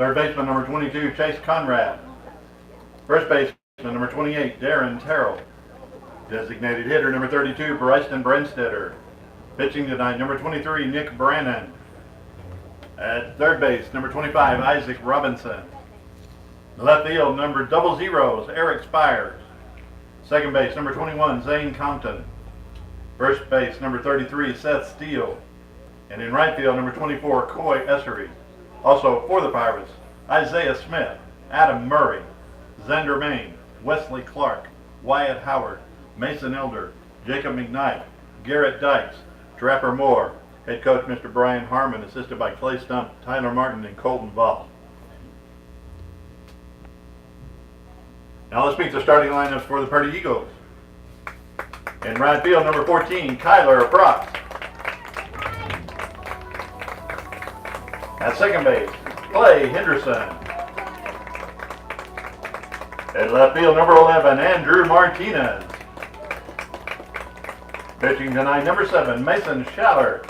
Third baseman, number 22, Chase Conrad. First baseman, number 28, Darren Terrell. Designated hitter, number 32, Bryson Brenstetter. Pitching tonight, number 23, Nick Brannon. At third base, number 25, Isaac Robinson. Left field, number 00, Eric Spires. Second base, number 21, Zane Compton. First base, number 33, Seth Steele. And in right field, number 24, Coy Essery. Also for the Pirates, Isaiah Smith, Adam Murray, Xander Main, Wesley Clark, Wyatt Howard, Mason Elder, Jacob McKnight, Garrett Dykes, Trapper Moore. Head coach Mr. Brian Harmon, assisted by Clay Stump, Tyler Martin, and Colton Vall. Now let's meet the starting lineups for the Purdy Eagles. In right field, number 14, Kyler Prox. At second base, Clay Henderson. At left field, number 11, Andrew Martinez. Pitching tonight, number 7, Mason Schaller.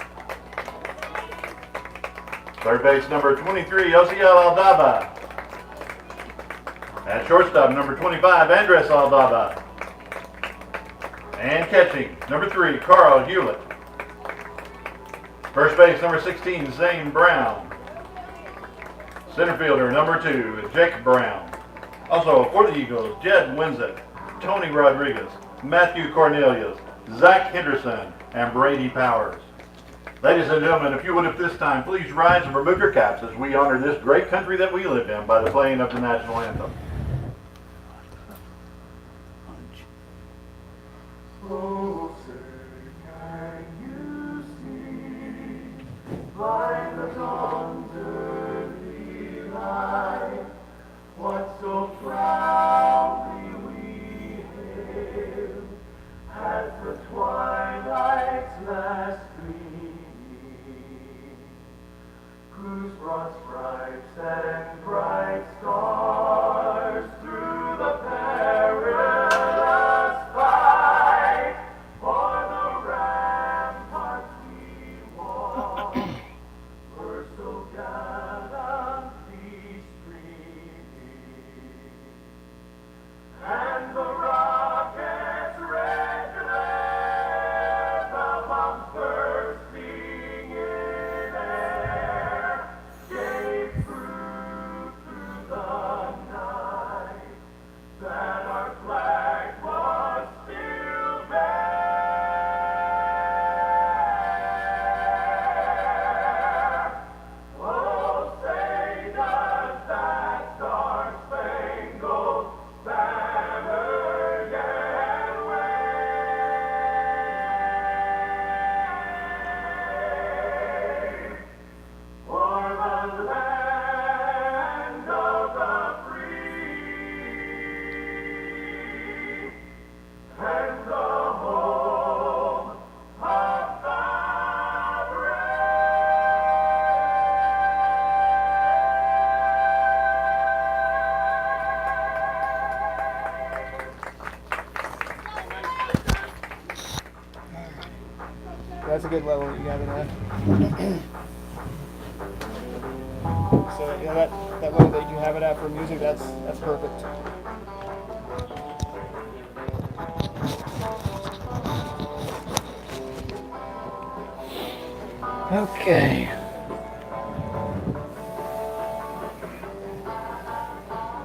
Third base, number 23, Osiel Aldaba. At shortstop, number 25, Andres Aldaba. And catching, number 3, Carl Hewlett. First base, number 16, Zane Brown. Center fielder, number 2, Jake Brown. Also for the Eagles, Jed Winsett, Tony Rodriguez, Matthew Cornelius, Zach Henderson, and Brady Powers. Ladies and gentlemen, if you would at this time, please rise and remove your caps as we honor this great country that we live in by the playing of the national anthem. Oh, sir, can you see by the dawn's early light what so proudly we hailed at the twilight's last gleaming, whose broad stripes and bright stars through the perilous fight for the ramparts we walked were so gallantly streaming, and the rocket's red glare, the bombs bursting in air, gave proof through the night that our flag was still there. Oh, say does that star-spangled banner yet wave for the land of the free and the home of the brave. That's a good level that you got it at. So yeah, that level that you have it at for music, that's perfect. Okay.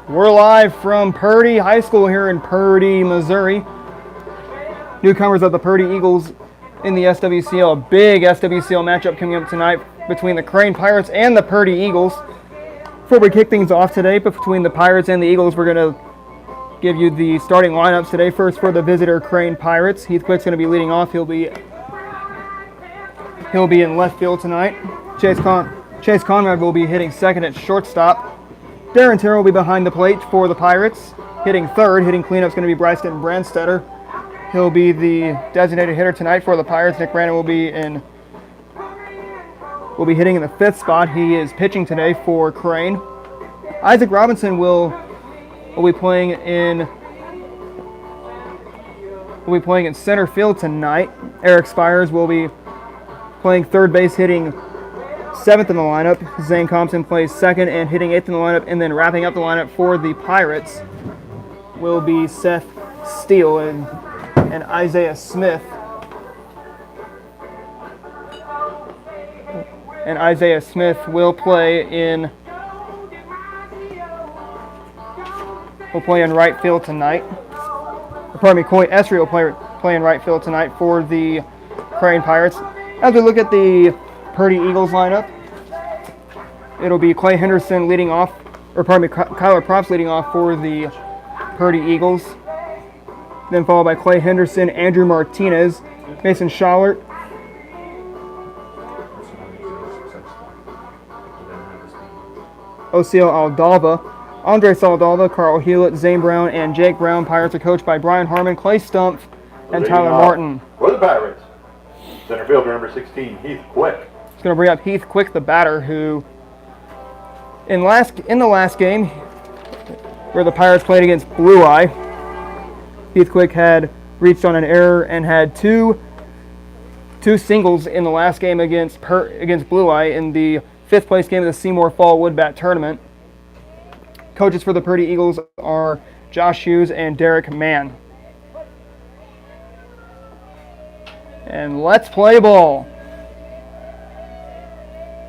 We're live from Purdy High School here in Purdy, Missouri. Newcomers of the Purdy Eagles in the SWCL. A big SWCL matchup coming up tonight between the Crane Pirates and the Purdy Eagles. Before we kick things off today, but between the Pirates and the Eagles, we're going to give you the starting lineups today. First for the visitor Crane Pirates, Heathcliff's going to be leading off. He'll be in left field tonight. Chase Conrad will be hitting second at shortstop. Darren Terrell will be behind the plate for the Pirates. Hitting third, hitting cleanup is going to be Bryson Branstetter. He'll be the designated hitter tonight for the Pirates. Nick Brandon will be hitting in the fifth spot. He is pitching today for Crane. Isaac Robinson will be playing in center field tonight. Eric Spires will be playing third base, hitting 7th in the lineup. Zane Compton plays 2nd and hitting 8th in the lineup. And then wrapping up the lineup for the Pirates will be Seth Steele and Isaiah Smith. And Isaiah Smith will play in right field tonight. Pardon me, Coy Esri will play in right field tonight for the Crane Pirates. As we look at the Purdy Eagles lineup, it'll be Clay Henderson leading off, Kyler Props leading off for the Purdy Eagles. Then followed by Clay Henderson, Andrew Martinez, Mason Schallert, Osiel Aldalva, Andres Aldalva, Carl Hewlett, Zane Brown, and Jake Brown. Pirates are coached by Brian Harmon, Clay Stumpf, and Tyler Martin. For the Pirates, center fielder number 16, Heath Quick. It's going to bring up Heath Quick, the batter, who in the last game where the Pirates played against Blue Eye, Heath Quick had reached on an error and had two singles in the last game against Blue Eye in the 5th place game of the Seymour Fall Woodbat Tournament. Coaches for the Purdy Eagles are Josh Hughes and Derek Mann. And let's play ball.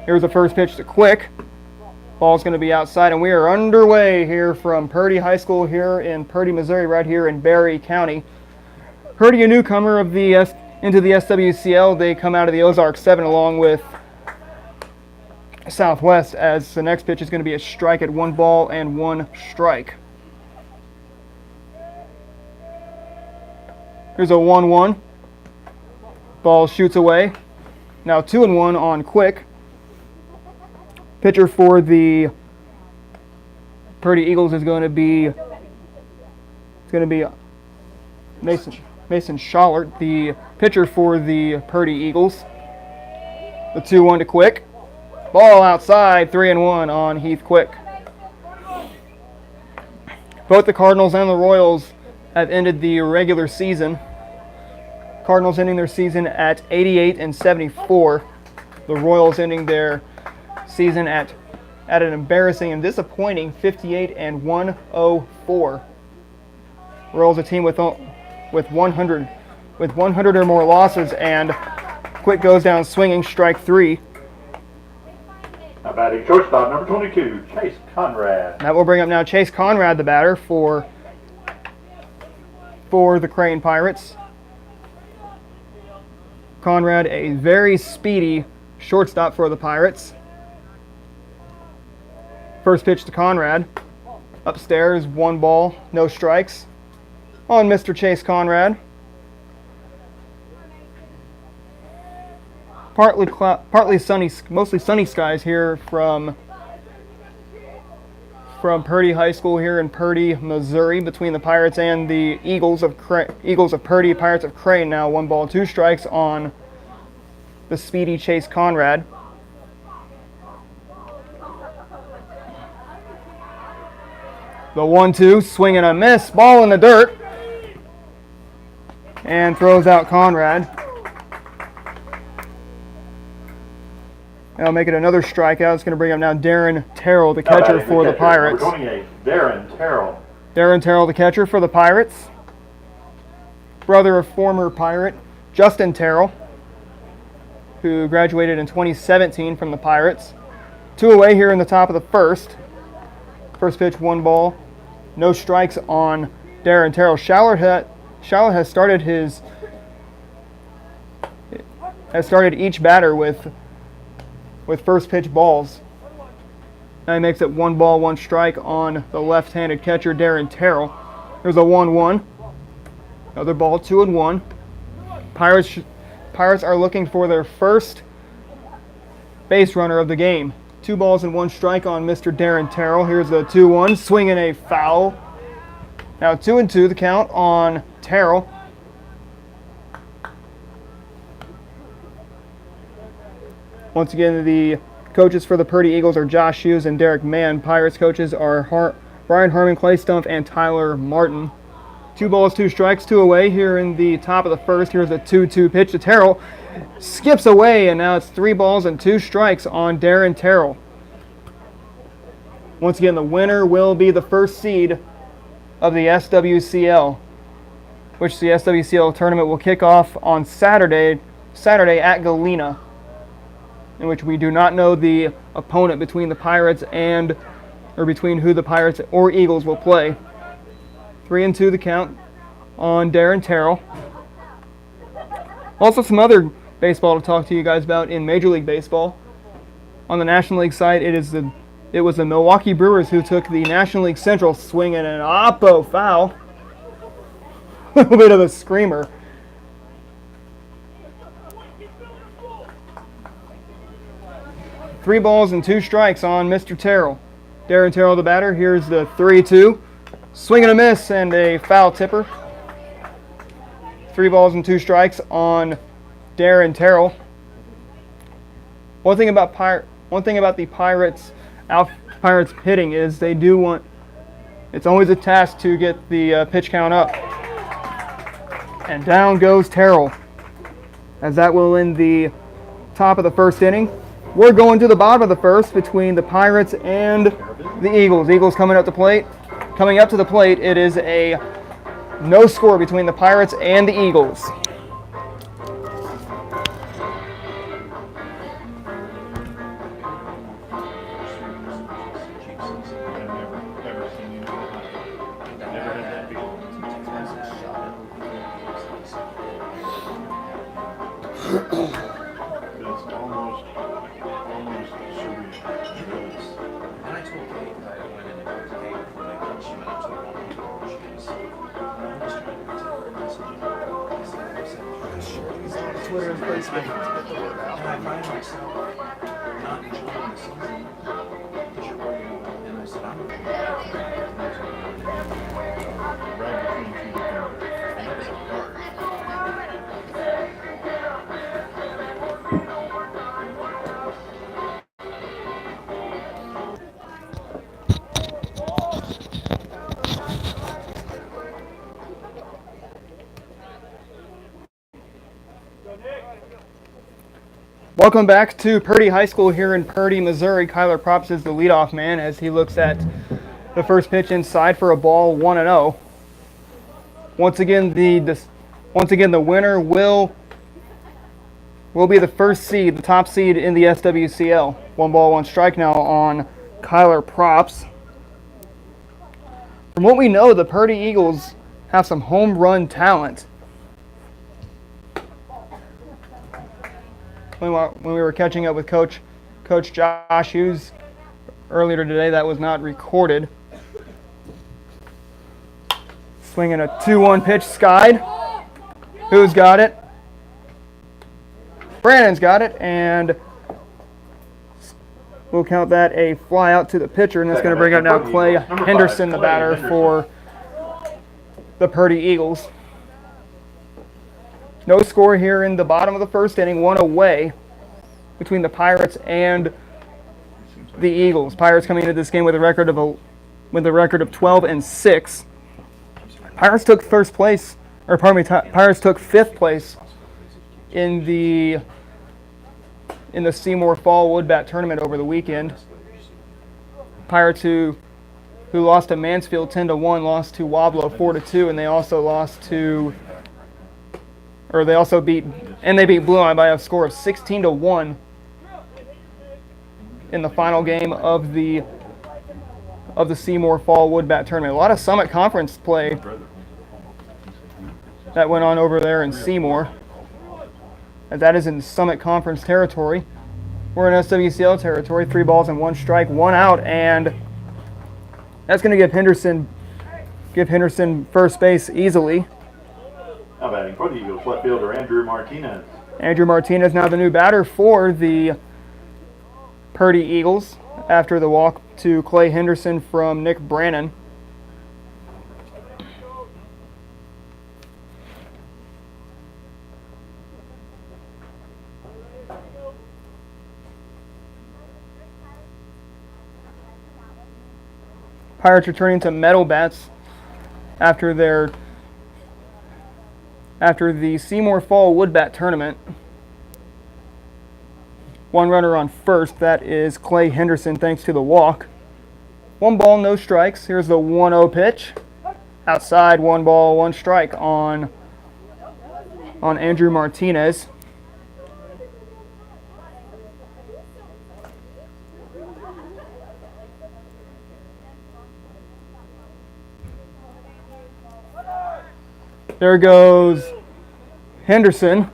Here's the first pitch to Quick. Ball's going to be outside, and we are underway here from Purdy High School here in Purdy, Missouri, right here in Berry County. Purdy, a newcomer into the SWCL. They come out of the Ozarks 7 along with Southwest, as the next pitch is going to be a strike at 1 ball and 1 strike. Here's a 1-1. Ball shoots away. Now 2-1 on Quick. Pitcher for the Purdy Eagles is going to be Mason Schallert, the pitcher for the Purdy Eagles. The 2-1 to Quick. Ball outside, 3-1 on Heath Quick. Both the Cardinals and the Royals have ended the regular season. Cardinals ending their season at 88-74. The Royals ending their season at an embarrassing and disappointing 58-104. Royals a team with 100 or more losses, and Quick goes down swinging, strike 3. Now batting shortstop number 22, Chase Conrad. That will bring up now Chase Conrad, the batter for the Crane Pirates. Conrad, a very speedy shortstop for the Pirates. First pitch to Conrad. Upstairs, 1 ball, no strikes on Mr. Chase Conrad. Partly sunny, mostly sunny skies here from Purdy High School here in Purdy, Missouri, between the Pirates and the Eagles of Purdy. Pirates of Crane now 1 ball, 2 strikes on the speedy Chase Conrad. The 1-2, swing and a miss, ball in the dirt, and throws out Conrad. That'll make it another strikeout. It's going to bring up now Darren Terrell, the catcher for the Pirates. Number 28, Darren Terrell. Darren Terrell, the catcher for the Pirates. Brother of former Pirate Justin Terrell, who graduated in 2017 from the Pirates. 2 away here in the top of the first. First pitch, 1 ball, no strikes on Darren Terrell. Schallert has started each batter with first pitch balls. Now he makes it 1 ball, 1 strike on the left-handed catcher, Darren Terrell. There's a 1-1. Another ball, 2-1. Pirates are looking for their first base runner of the game. 2 balls and 1 strike on Mr. Darren Terrell. Here's the 2-1, swinging a foul. Now 2-2 the count on Terrell. Once again, the coaches for the Purdy Eagles are Josh Hughes and Derek Mann. Pirates coaches are Brian Harmon, Clay Stumpf, and Tyler Martin. 2 balls, 2 strikes, 2 away here in the top of the first. Here's a 2-2 pitch to Terrell. skips away, and now it's 3 balls and 2 strikes on Darren Terrell. Once again, the winner will be the first seed of the SWCL, which the SWCL tournament will kick off on Saturday at Galena, in which we do not know the opponent between the Pirates or between who the Pirates or Eagles will play. 3-2 the count on Darren Terrell. Also some other baseball to talk to you guys about in Major League Baseball. On the National League side, it was the Milwaukee Brewers who took the National League Central swinging an oppo foul. A little bit of a screamer. Three balls and 2 strikes on Mr. Terrell. Darren Terrell, the batter. Here's the 3-2. Swing and a miss and a foul tipper. 3 balls and 2 strikes on Darren Terrell. One thing about the Pirates hitting is they do want. It's always a task to get the pitch count up. And down goes Terrell, as that will end the top of the first inning. We're going to the bottom of the first between the Pirates and the Eagles. Eagles coming up to the plate. It is a no score between the Pirates and the Eagles. Twitter and Facebook. And I find myself not enjoying the season because you're working on it. And I said, I'm going to Right between two different. and it was hard. Welcome back to Purdy High School here in Purdy, Missouri. Kyler Props is the leadoff man as he looks at the first pitch inside for a ball, 1-0. Once again, the winner will be the first seed, the top seed in the SWCL. 1 ball, 1 strike now on Kyler Props. From what we know, the Purdy Eagles have some home run talent. When we were catching up with Coach Josh Hughes earlier today, that was not recorded. Swinging a 2-1 pitch, skied. Who's got it? Brandon's got it, and we'll count that a fly out to the pitcher, and that's going to bring up now Clay Henderson, the batter for the Purdy Eagles. No score here in the bottom of the first inning, 1 away between the Pirates and the Eagles. Pirates coming into this game with a record of 12-6. Pirates took Pirates took 5th place in the Seymour Fall Woodbat tournament over the weekend. Pirates who lost to Mansfield 10-1, lost to Wablo 4-2, and they beat Blue Eye by a score of 16-1 in the final game of the Seymour Fall Woodbat tournament. A lot of Summit Conference play that went on over there in Seymour. And that is in Summit Conference territory. We're in SWCL territory. 3 balls and 1 strike, 1 out, and that's going to give Henderson first base easily. Now batting for the Eagles, left fielder Andrew Martinez. Andrew Martinez now the new batter for the Purdy Eagles after the walk to Clay Henderson from Nick Brannon. Pirates returning to metal bats after the Seymour Fall Woodbat tournament. One runner on first. That is Clay Henderson, thanks to the walk. 1 ball, no strikes. Here's the 1-0 pitch. Outside, 1 ball, 1 strike on Andrew Martinez. There goes Henderson.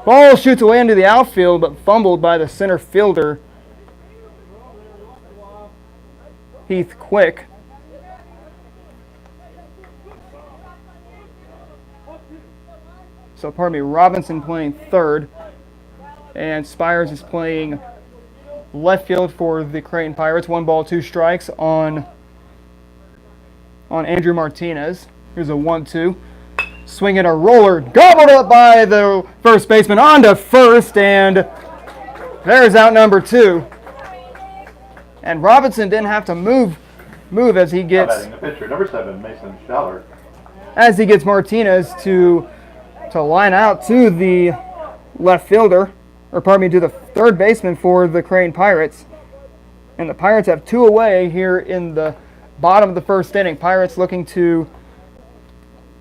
Ball shoots away into the outfield, but fumbled by the center fielder, Heath Quick. So, pardon me, Robinson playing third, and Spires is playing left field for the Creighton Pirates. 1 ball, 2 strikes on Andrew Martinez. Here's a 1-2. Swinging a roller, gobbled up by the first baseman onto first, and there's out number 2. And Robinson didn't have to move as he Now gets batting the pitcher, number 7, Mason Schaller. Martinez to line out to the left fielder, or pardon me, to the third baseman for the Creighton Pirates. And the Pirates have 2 away here in the bottom of the first inning. Pirates looking to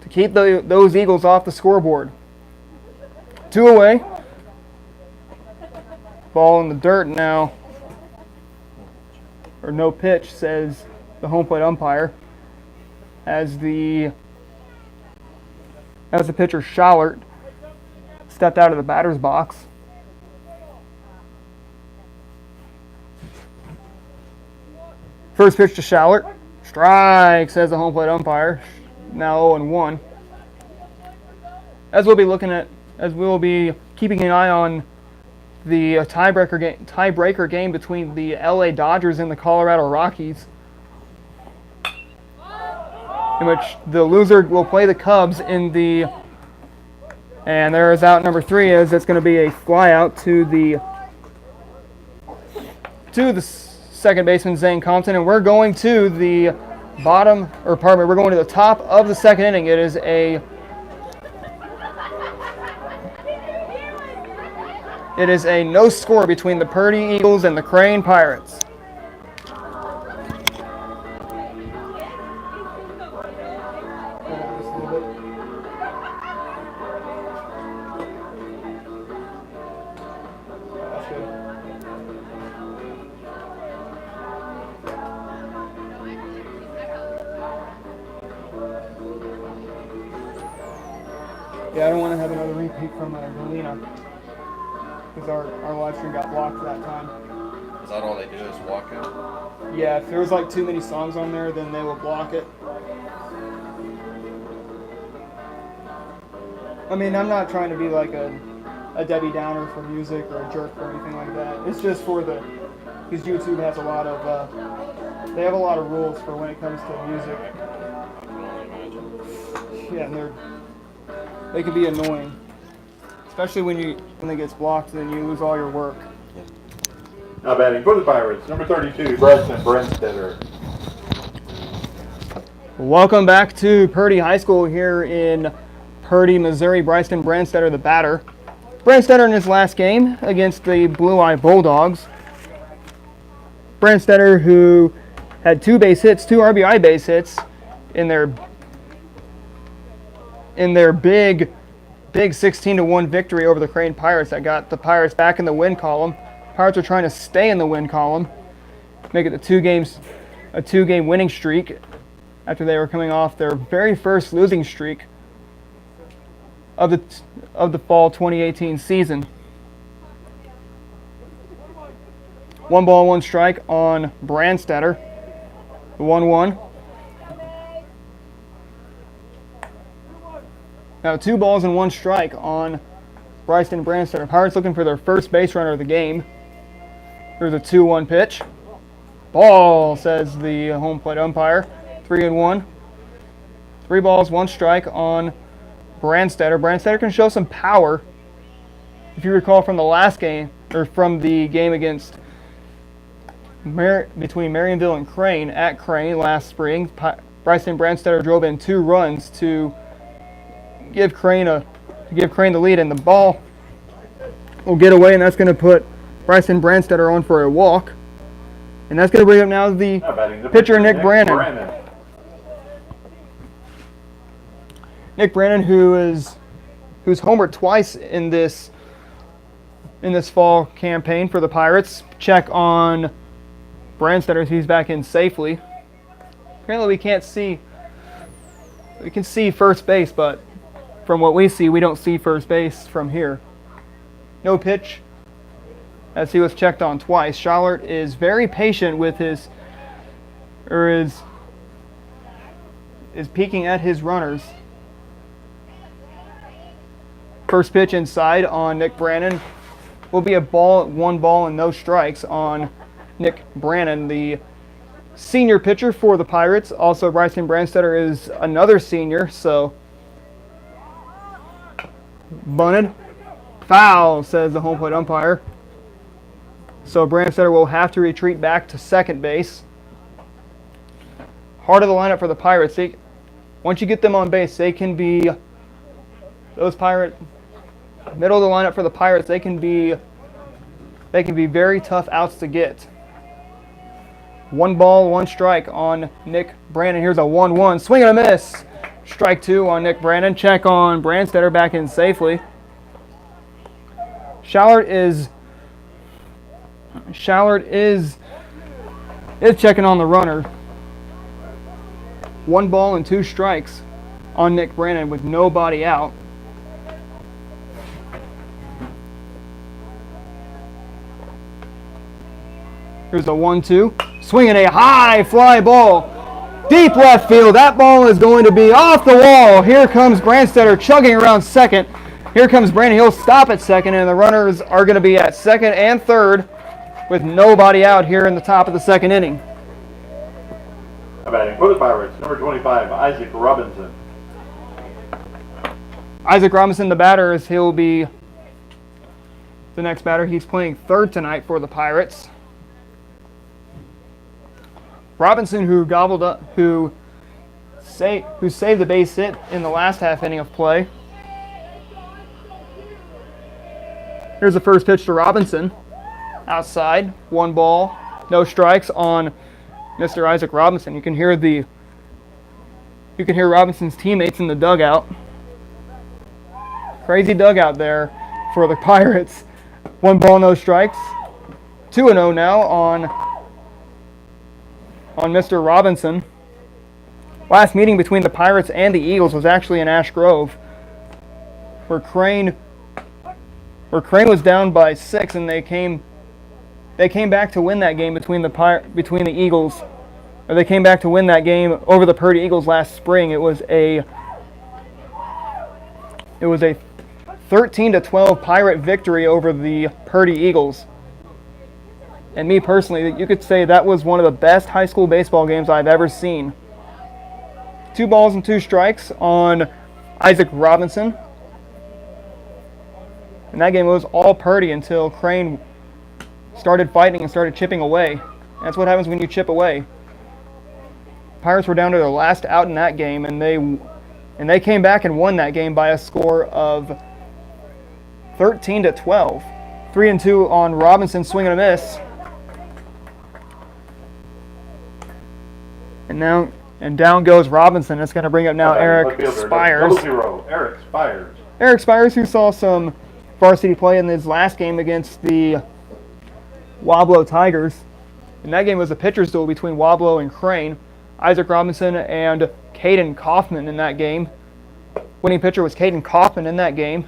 keep those Eagles off the scoreboard. 2 away. Ball in the dirt now. Or no pitch, says the home plate umpire. As the pitcher Schallert stepped out of the batter's box. First pitch to Schallert. Strike, says the home plate umpire. Now 0-1. As we'll be keeping an eye on the tiebreaker game between the LA Dodgers and the Colorado Rockies, in which the loser will play the Cubs and there is out number 3, as it's going to be a fly out to the second baseman Zane Compton, and we're going to the we're going to the top of the second inning. It is a no score between the Purdy Eagles and the Creighton Pirates. Yeah, I don't want to have another repeat from Galena, because our live stream got blocked that time. Is that all they do is walk it? Yeah, if there was like too many songs on there, then they will block it. I mean, I'm not trying to be like a Debbie Downer for music or a jerk or anything like that. It's just because YouTube has a lot of, they have a lot of rules for when it comes to music. I can only imagine. Yeah, and they can be annoying, especially when it gets blocked, then you lose all your work. Now batting for the Pirates, number 32, Bryson Brenstetter. Welcome back to Purdy High School here in Purdy, Missouri. Bryson Brenstetter, the batter. Brenstetter in his last game against the Blue Eye Bulldogs. Brenstetter, who had 2 base hits, 2 RBI base hits in their big 16-1 victory over the Creighton Pirates that got the Pirates back in the win column. Pirates are trying to stay in the win column, make it a 2-game winning streak after they were coming off their very first losing streak of the fall 2018 season. 1 ball, 1 strike on Brenstetter. The 1-1. Now 2 balls and 1 strike on Bryson Brenstetter. Pirates looking for their first base runner of the game. There's a 2-1 pitch. Ball, says the home plate umpire. 3-1. 3 balls, 1 strike on Brenstetter. Brenstetter can show some power. If you recall from the last game, or from the game against between Marionville and Crane at Crane last spring, Bryson Brenstetter drove in 2 runs to give Crane the lead, and the ball will get away, and that's going to put Bryson Brandstetter on for a walk. And that's going to bring up now the Now batting the pitcher, Nick Brannon. Nick Brannon, who's homered twice in this fall campaign for the Pirates. Check on Brandstetter as he's back in safely. Apparently we can't see. We can see first base, but from what we see, we don't see first base from here. No pitch, as he was checked on twice. Schallert is very patient with is peeking at his runners. First pitch inside on Nick Brannon will be a ball, 1 ball and no strikes on Nick Brannon, the senior pitcher for the Pirates. Also, Bryson Brandstetter is another senior, so bunted. Foul, says the home plate umpire. So Brandstetter will have to retreat back to second base. Heart of the lineup for the Pirates. Once you get them on base, they can be middle of the lineup for the Pirates. They can be very tough outs to get. 1 ball, 1 strike on Nick Brannon. Here's a 1-1. Swing and a miss. Strike 2 on Nick Brannon. Check on Brandstetter back in safely. Schallert is checking on the runner. 1 ball and 2 strikes on Nick Brannon with nobody out. Here's a 1-2. Swinging a high fly ball. Deep left field. That ball is going to be off the wall. Here comes Brandstetter chugging around second. Here comes Brannon. He'll stop at second, and the runners are going to be at second and third with nobody out here in the top of the second inning. Batting for the Pirates, number 25, Isaac Robinson. Isaac Robinson, the batter, as he'll be the next batter. He's playing third tonight for the Pirates. Robinson, who saved the base hit in the last half inning of play. Here's the first pitch to Robinson. Outside, 1 ball, no strikes on Mr. Isaac Robinson. You can hear Robinson's teammates in the dugout. Crazy dugout there for the Pirates. 1 ball, no strikes. 2-0 now on Mr. Robinson. Last meeting between the Pirates and the Eagles was actually in Ash Grove, where Crane was down by 6, and they came back to win that game between the Eagles. Or they came back to win that game over the Purdy Eagles last spring. It was a 13-12 Pirate victory over the Purdy Eagles. And me personally, you could say that was one of the best high school baseball games I've ever seen. 2 balls and 2 strikes on Isaac Robinson. And that game was all Purdy until Crane started fighting and started chipping away. That's what happens when you chip away. Pirates were down to their last out in that game, and they came back and won that game by a score of 13-12. 3-2 on Robinson, swing and a miss. And down goes Robinson. It's going to bring up now Eric Spires. Eric Spires. Eric Spires, who saw some varsity play in his last game against the Wablo Tigers. And that game was a pitcher's duel between Wablo and Crane. Isaac Robinson and Caden Kaufman in that game. Winning pitcher was Caden Kaufman in that game.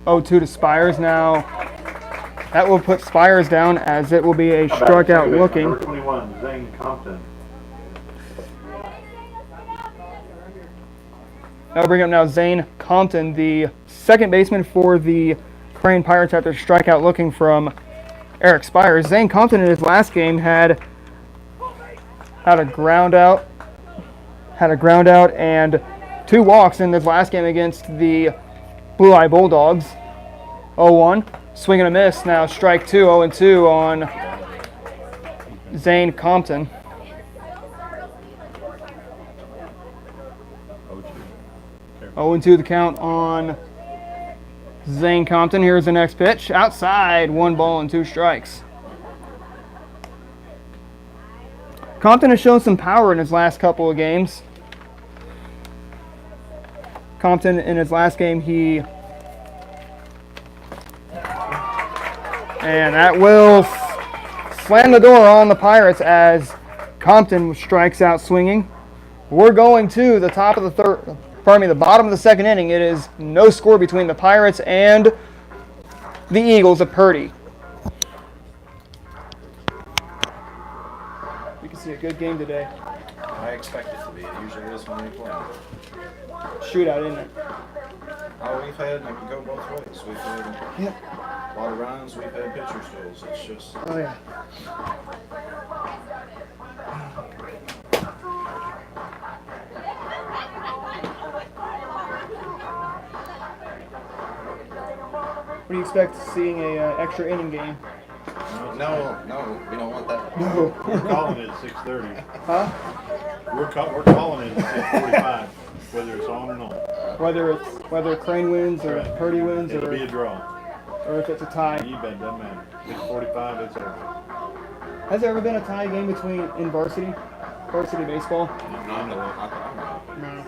Oh, 2 to Spires now. That will put Spires down as it will be a strikeout looking. Number 21, Zane Compton. Now bring up now Zane Compton, the second baseman for the Crane Pirates after strikeout looking from Eric Spires. Zane Compton in his last game had a ground out and 2 walks in his last game against the Blue Eye Bulldogs. 0-1, swing and a miss. Now strike 2, 0-2 on Zane Compton. 0-2 the count on Zane Compton. Here's the next pitch. Outside, 1 ball and 2 strikes. Compton has shown some power in his last couple of games. Compton in his last game, and that will slam the door on the Pirates as Compton strikes out swinging. We're going to the the bottom of the second inning. It is no score between the Pirates and the Eagles of Purdy. We can see a good game today. I expect it to be. It usually is when we play. Shootout, isn't it? Oh, we've had, and it can go both ways. We've had a lot of runs, we've had pitcher steals. It's just. Oh, yeah. What do you expect seeing a extra inning game? No, we don't want that. No. We're calling it at 6:30. Huh? We're calling it at 6:45, whether it's on or not. Whether Crane wins or Purdy wins It'll be a draw. or if it's a tie. You bet, doesn't matter. 6:45, it's over. Has there ever been a tie game in varsity baseball? Not that I know. No.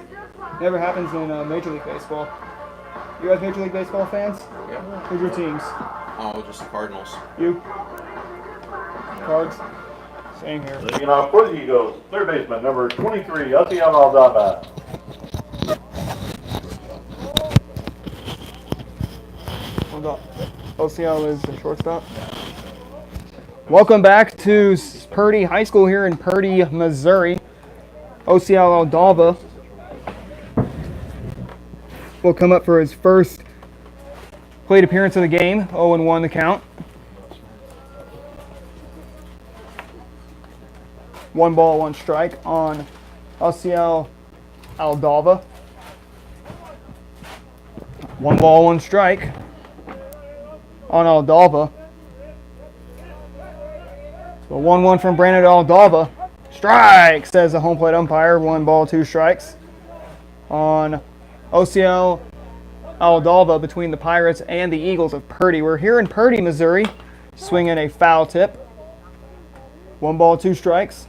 Never happens in Major League Baseball. You guys Major League Baseball fans? Yeah. Who's your teams? Oh, just the Cardinals. You? Cards? Same here. Leading off for the Eagles, third baseman, number 23, Atiel Aldaba. Hold on. OCL is the shortstop. Welcome back to Purdy High School here in Purdy, Missouri. OCL Aldaba will come up for his first plate appearance of the game. 0-1 the count. 1 ball, 1 strike on OCL Aldaba. 1 ball, 1 strike on Aldaba. So 1-1 from Brandon Aldaba. Strike, says the home plate umpire. 1 ball, 2 strikes on OCL Aldaba between the Pirates and the Eagles of Purdy. We're here in Purdy, Missouri, swinging a foul tip. 1 ball, 2 strikes.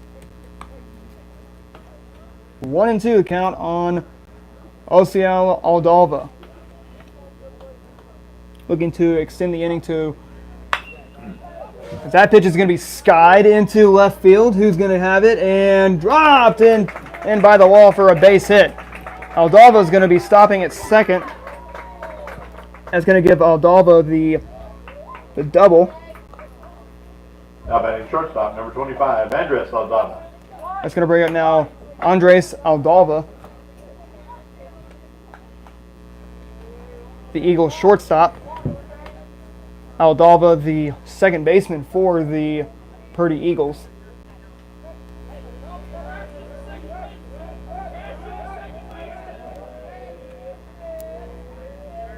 1-2 the count on OCL Aldaba. Looking to extend the inning to. That pitch is going to be skied into left field. Who's going to have it? And dropped in by the wall for a base hit. Aldaba is going to be stopping at second. That's going to give Aldaba the double. Now batting shortstop, number 25, Andres Aldaba. That's going to bring up now Andres Aldaba, the Eagles shortstop. Aldaba, the second baseman for the Purdy Eagles.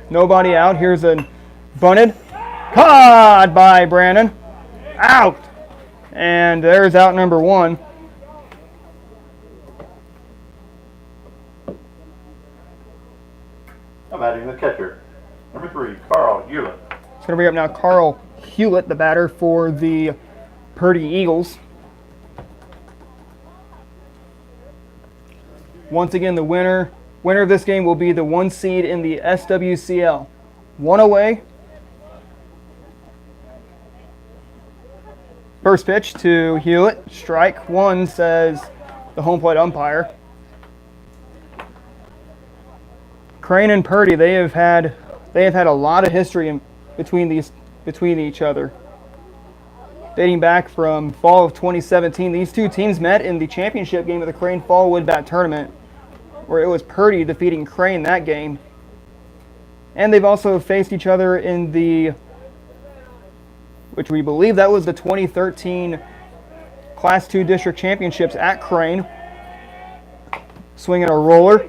Nobody out. Here's a bunted. Caught by Brandon. Out. And there's out number 1. Now batting the catcher, number 3, Carl Hewlett. It's going to bring up now Carl Hewlett, the batter for the Purdy Eagles. Once again, the winner of this game will be the 1 seed in the SWCL. 1 away. First pitch to Hewlett. Strike 1, says the home plate umpire. Crane and Purdy, they have had a lot of history between each other. Dating back from fall of 2017, these two teams met in the championship game of the Crane Fall Wood Bat Tournament or it was Purdy defeating Crane that game. And they've also faced each other in the, which we believe that was the 2013 Class 2 District Championships at Crane. Swinging a roller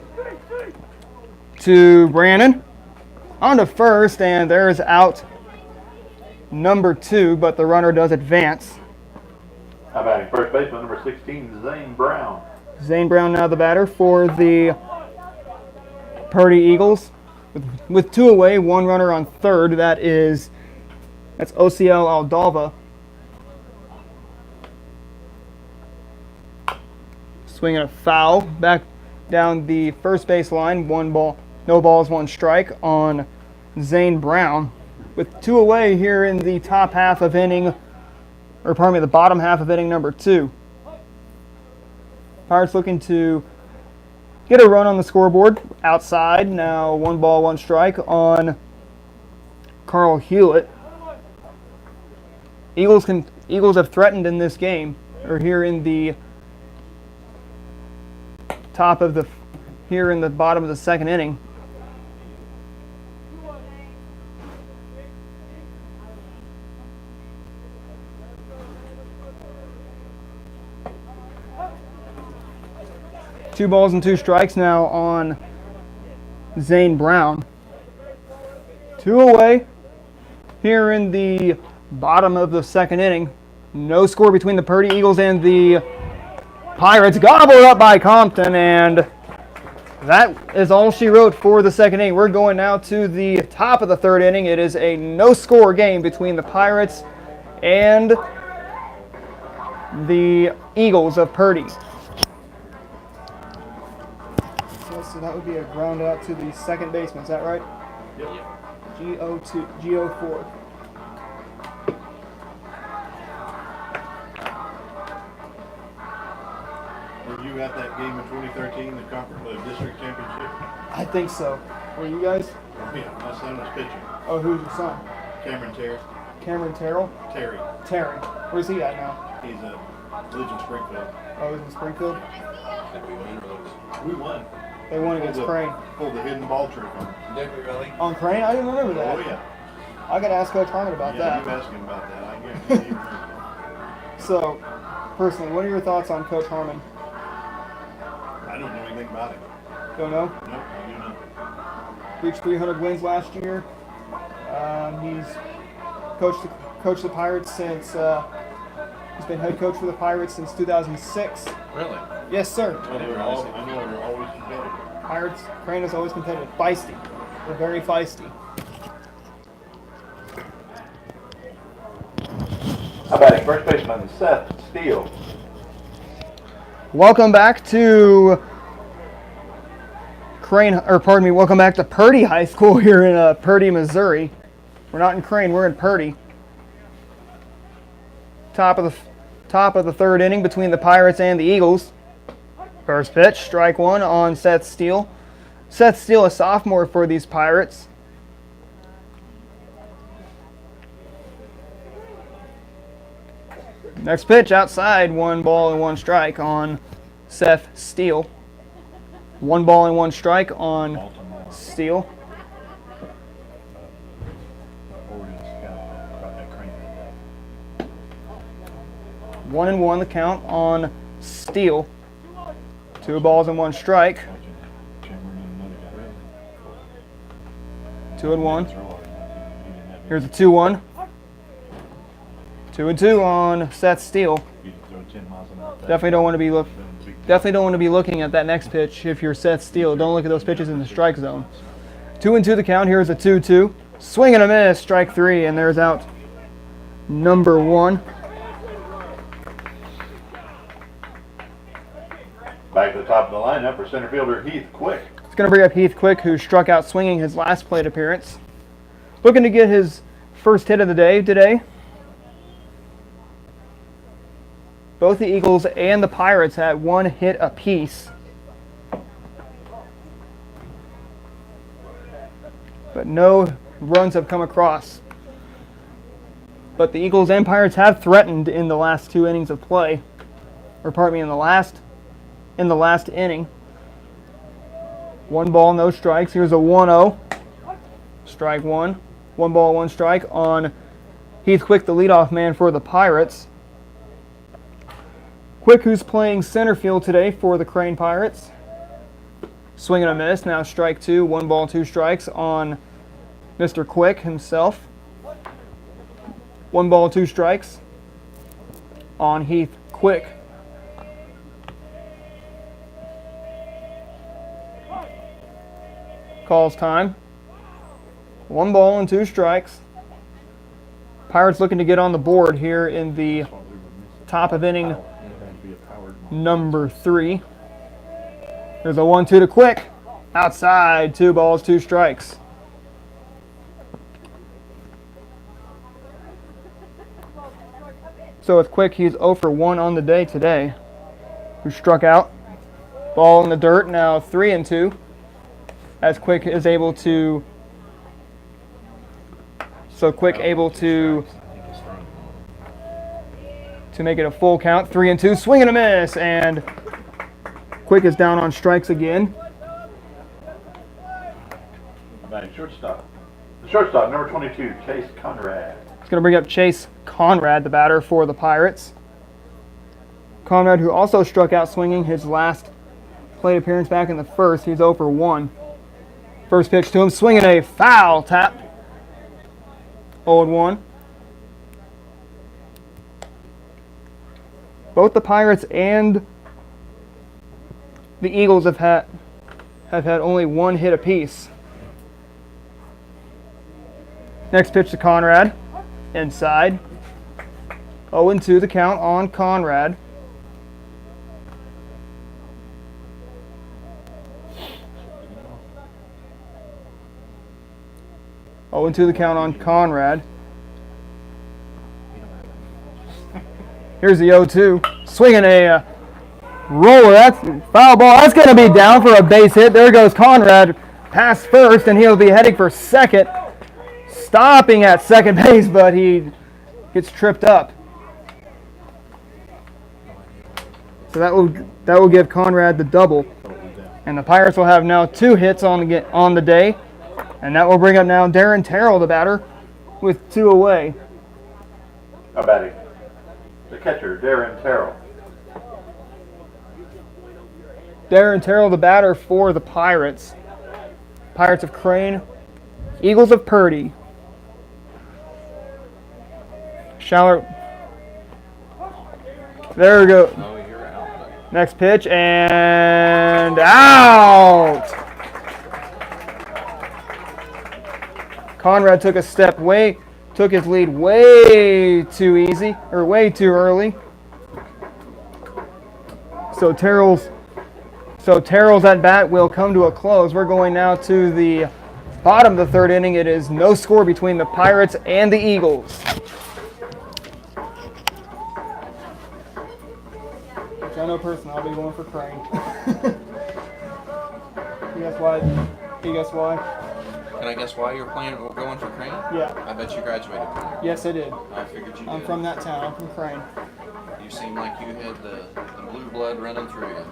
to Brannon. On to first, and there's out number 2, but the runner does advance. How about first baseman number 16, Zane Brown. Zane Brown now the batter for the Purdy Eagles. With 2 away, 1 runner on third. That's OCL Aldalva. Swinging a foul back down the first base line. 1 ball, no balls, 1 strike on Zane Brown. With 2 away here in the top half of inning, or pardon me, the bottom half of inning number 2. Pirates looking to get a run on the scoreboard. Outside now, 1 ball, 1 strike on Carl Hewlett. Eagles have threatened in this game, or here in the bottom of the second inning. Two balls and 2 strikes now on Zane Brown. 2 away here in the bottom of the second inning. No score between the Purdy Eagles and the Pirates. Gobbled up by Compton, and that is all she wrote for the second inning. We're going now to the top of the third inning. It is a no-score game between the Pirates and the Eagles of Purdy. So that would be a ground out to the second baseman. Is that right? Yep. GO4. Were you at that game in 2013, the district championship? I think so. Were you guys? Yeah, my son was pitching. Oh, who's your son? Cameron Terry. Cameron Terrell? Terry. Terry. Where's he at now? He's lives in Springfield. Oh, he's in Springfield? Did we win or lose? We won. They won against Crane. Pulled the hidden ball trick on him. Did we really? On Crane? I didn't remember that. Oh, yeah. I got to ask Coach Harmon about Yeah, you that. asked him about that. I guarantee you remember that. So, personally, what are your thoughts on Coach Harmon? I don't know anything about him. Don't know? Nope, I do not. Reached 300 wins last year. He's coached the Pirates since he's been head coach for the Pirates since 2006. Really? Yes, sir. I know we're always competitive. Pirates, Crane is always competitive. Feisty. They're very feisty. How about first baseman Seth Steele? Welcome back to welcome back to Purdy High School here in Purdy, Missouri. We're not in Crane, we're in Purdy. Top of the third inning between the Pirates and the Eagles. First pitch, strike 1 on Seth Steele. Seth Steele, a sophomore for these Pirates. Next pitch, outside, 1 ball and 1 strike on Seth Steele. 1 ball and 1 strike on Steele. 1-1 the count on Steele. 2 balls and 1 strike. 2-1. Here's a 2-1. 2-2 on Seth Steele. Definitely don't want to be looking at that next pitch if you're Seth Steele. Don't look at those pitches in the strike zone. 2-2 the count. Here's a 2-2. Swing and a miss. Strike 3, and there's out number 1. Back to the top of the lineup for center fielder Heath Quick. It's going to bring up Heath Quick, who struck out swinging his last plate appearance. Looking to get his first hit of the day today. Both the Eagles and the Pirates had 1 hit apiece. But no runs have come across. But the Eagles and Pirates have threatened in the last 2 innings of play. Or pardon me, in the last inning. 1 ball, no strikes. Here's a 1-0. Strike one. 1 ball, 1 strike on Heath Quick, the leadoff man for the Pirates. Quick, who's playing center field today for the Crane Pirates. Swing and a miss. Now strike 2. 1 ball, 2 strikes on Mr. Quick himself. 1 ball, 2 strikes on Heath Quick. Calls time. 1 ball and 2 strikes. Pirates looking to get on the board here in the top of inning number 3. There's a 1-2 to Quick. Outside, 2 balls, 2 strikes. So with Quick, he's 0 for 1 on the day today. Who struck out. Ball in the dirt, now 3-2. As Quick is able to... So Quick able to make it a full count. 3-2, swing and a miss, and Quick is down on strikes again. Batting shortstop. The shortstop, number 22, Chase Conrad. It's going to bring up Chase Conrad, the batter for the Pirates. Conrad, who also struck out swinging his last plate appearance back in the first. He's 0 for 1. First pitch to him, swinging a foul tap. 0-1. Both the Pirates and the Eagles have had only 1 hit apiece. Next pitch to Conrad. Inside. 0-2 the count on Conrad. To the count on Conrad. Here's the 0-2. Swinging a roller. That's foul ball. That's going to be down for a base hit. There goes Conrad past first, and he'll be heading for second. Stopping at second base, but he gets tripped up. So that will give Conrad the double. And the Pirates will have now 2 hits on the day. And that will bring up now Darren Terrell, the batter, with 2 away. Now batting, the catcher, Darren Terrell. Darren Terrell, the batter for the Pirates. Pirates of Crane, Eagles of Purdy. Schaller. There we go. Oh, you're out. Next pitch, and out! Conrad took his lead way too easy, or way too early. So Terrell's at bat will come to a close. We're going now to the bottom of the 3rd inning. It is no score between the Pirates and the Eagles. Which I know personally, I'll be going for Crane. You guess why? Can I guess why you're going for Crane? Yeah. I bet you graduated from there. Yes, I did. I figured you did. I'm from that town. I'm from Crane. You seem like you had the blue blood running through you.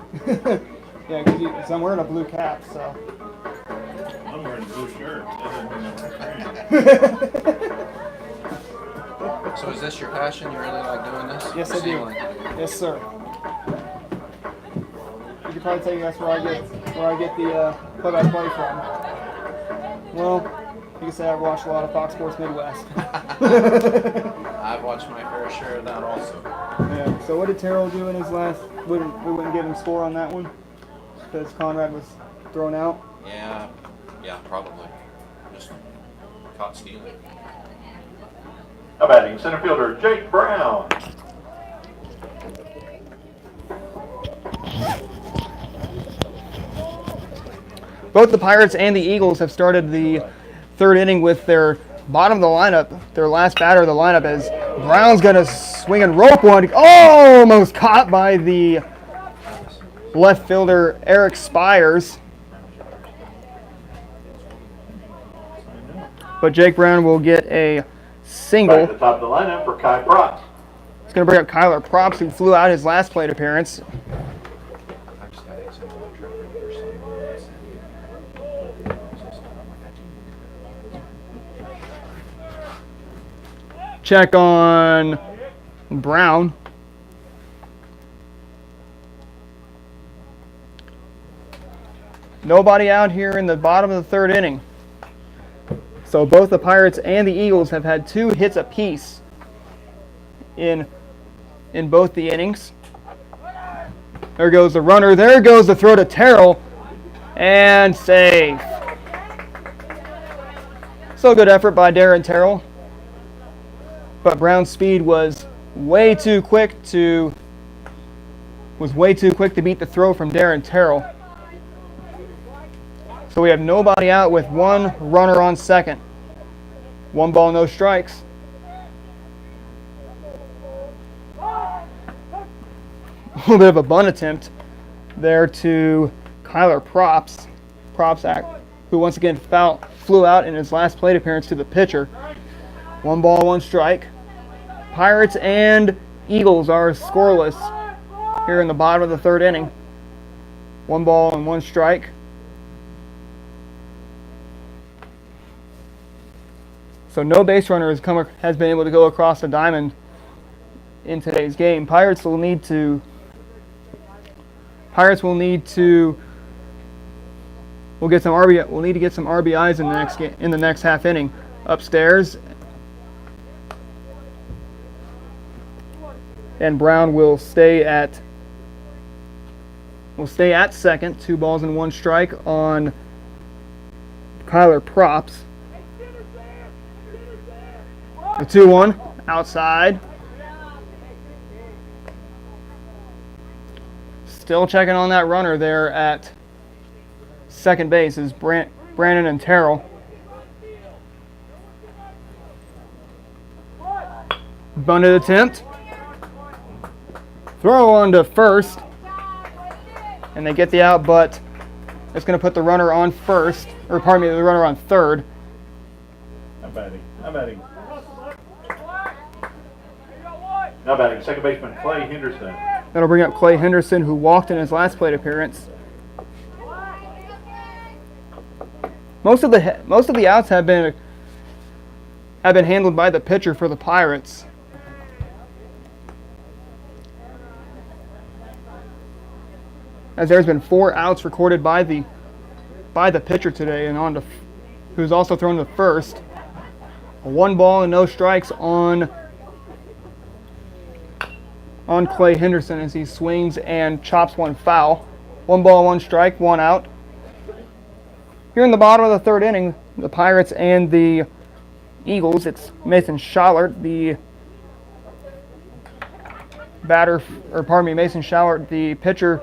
Yeah, because I'm wearing a blue cap, so. I'm wearing a blue shirt. That doesn't mean I'm Crane. So is this your passion? You really like doing this? Yes, Or I do. sailing? Yes, sir. You could probably tell you that's where I get the play-by-play from. Well, you can say I've watched a lot of Fox Sports Midwest. I've watched my fair share of that also. Yeah. So what did Terrell do in his last? We wouldn't give him score on that one because Conrad was thrown out. Yeah, probably. Just caught stealing. Now batting, center fielder, Jake Brown. Both the Pirates and the Eagles have started the 3rd inning with their bottom of the lineup, their last batter of the lineup, as Brown's going to swing and rope one. Almost caught by the left fielder, Eric Spires. But Jake Brown will get a single. Back at the top of the lineup for Kai Props. It's going to bring up Kyler Props, who flew out his last plate appearance. check on Brown. Nobody out here in the bottom of the third inning. So both the Pirates and the Eagles have had 2 hits apiece in both the innings. There goes the runner. There goes the throw to Terrell. And safe. So good effort by Darren Terrell. But Brown's speed was way too quick to beat the throw from Darren Terrell. So we have nobody out with 1 runner on second. 1 ball, no strikes. A little bit of a bunt attempt there to Kyler Props, who once again flew out in his last plate appearance to the pitcher. 1 ball, 1 strike. Pirates and Eagles are scoreless here in the bottom of the third inning. 1 ball and 1 strike. So no base runner has been able to go across the diamond in today's game. Pirates will need to We'll need to get some RBIs in the next half inning. Upstairs, and Brown will stay at second. 2 balls and 1 strike on Kyler Props. The 2-1 outside. Still checking on that runner there at second base is Brandon and Terrell. Bunted attempt. Throw on to first. And they get the out, but it's going to put the runner on first. Or pardon me, the runner on third. Now batting. Now batting, second baseman Clay Henderson. That'll bring up Clay Henderson, who walked in his last plate appearance. Most of the outs have been handled by the pitcher for the Pirates. As there's been 4 outs recorded by the pitcher today, and who's also thrown to first. 1 ball and no strikes on Clay Henderson as he swings and chops 1 foul. 1 ball, 1 strike, 1 out. Here in the bottom of the third inning, the Pirates and the Eagles, it's Mason Schallert, the pitcher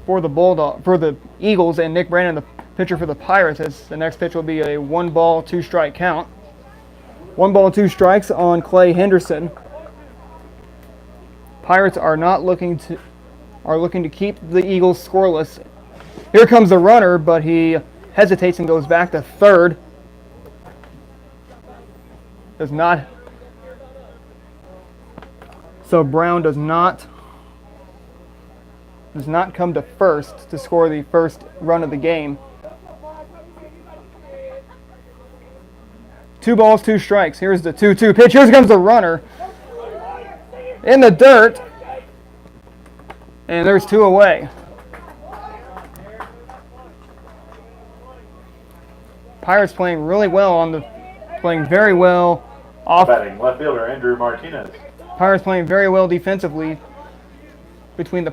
for the Eagles, and Nick Brandon, the pitcher for the Pirates, as the next pitch will be a 1 ball, 2 strike count. 1 ball, 2 strikes on Clay Henderson. Pirates are looking to keep the Eagles scoreless. Here comes the runner, but he hesitates and goes back to third. So Brown does not come to first to score the first run of the game. 2 balls, 2 strikes. Here's the 2-2 pitch. Here comes the runner in the dirt, and there's 2 away. Pirates playing very well off. Batting left fielder Andrew Martinez. Pirates playing very well defensively between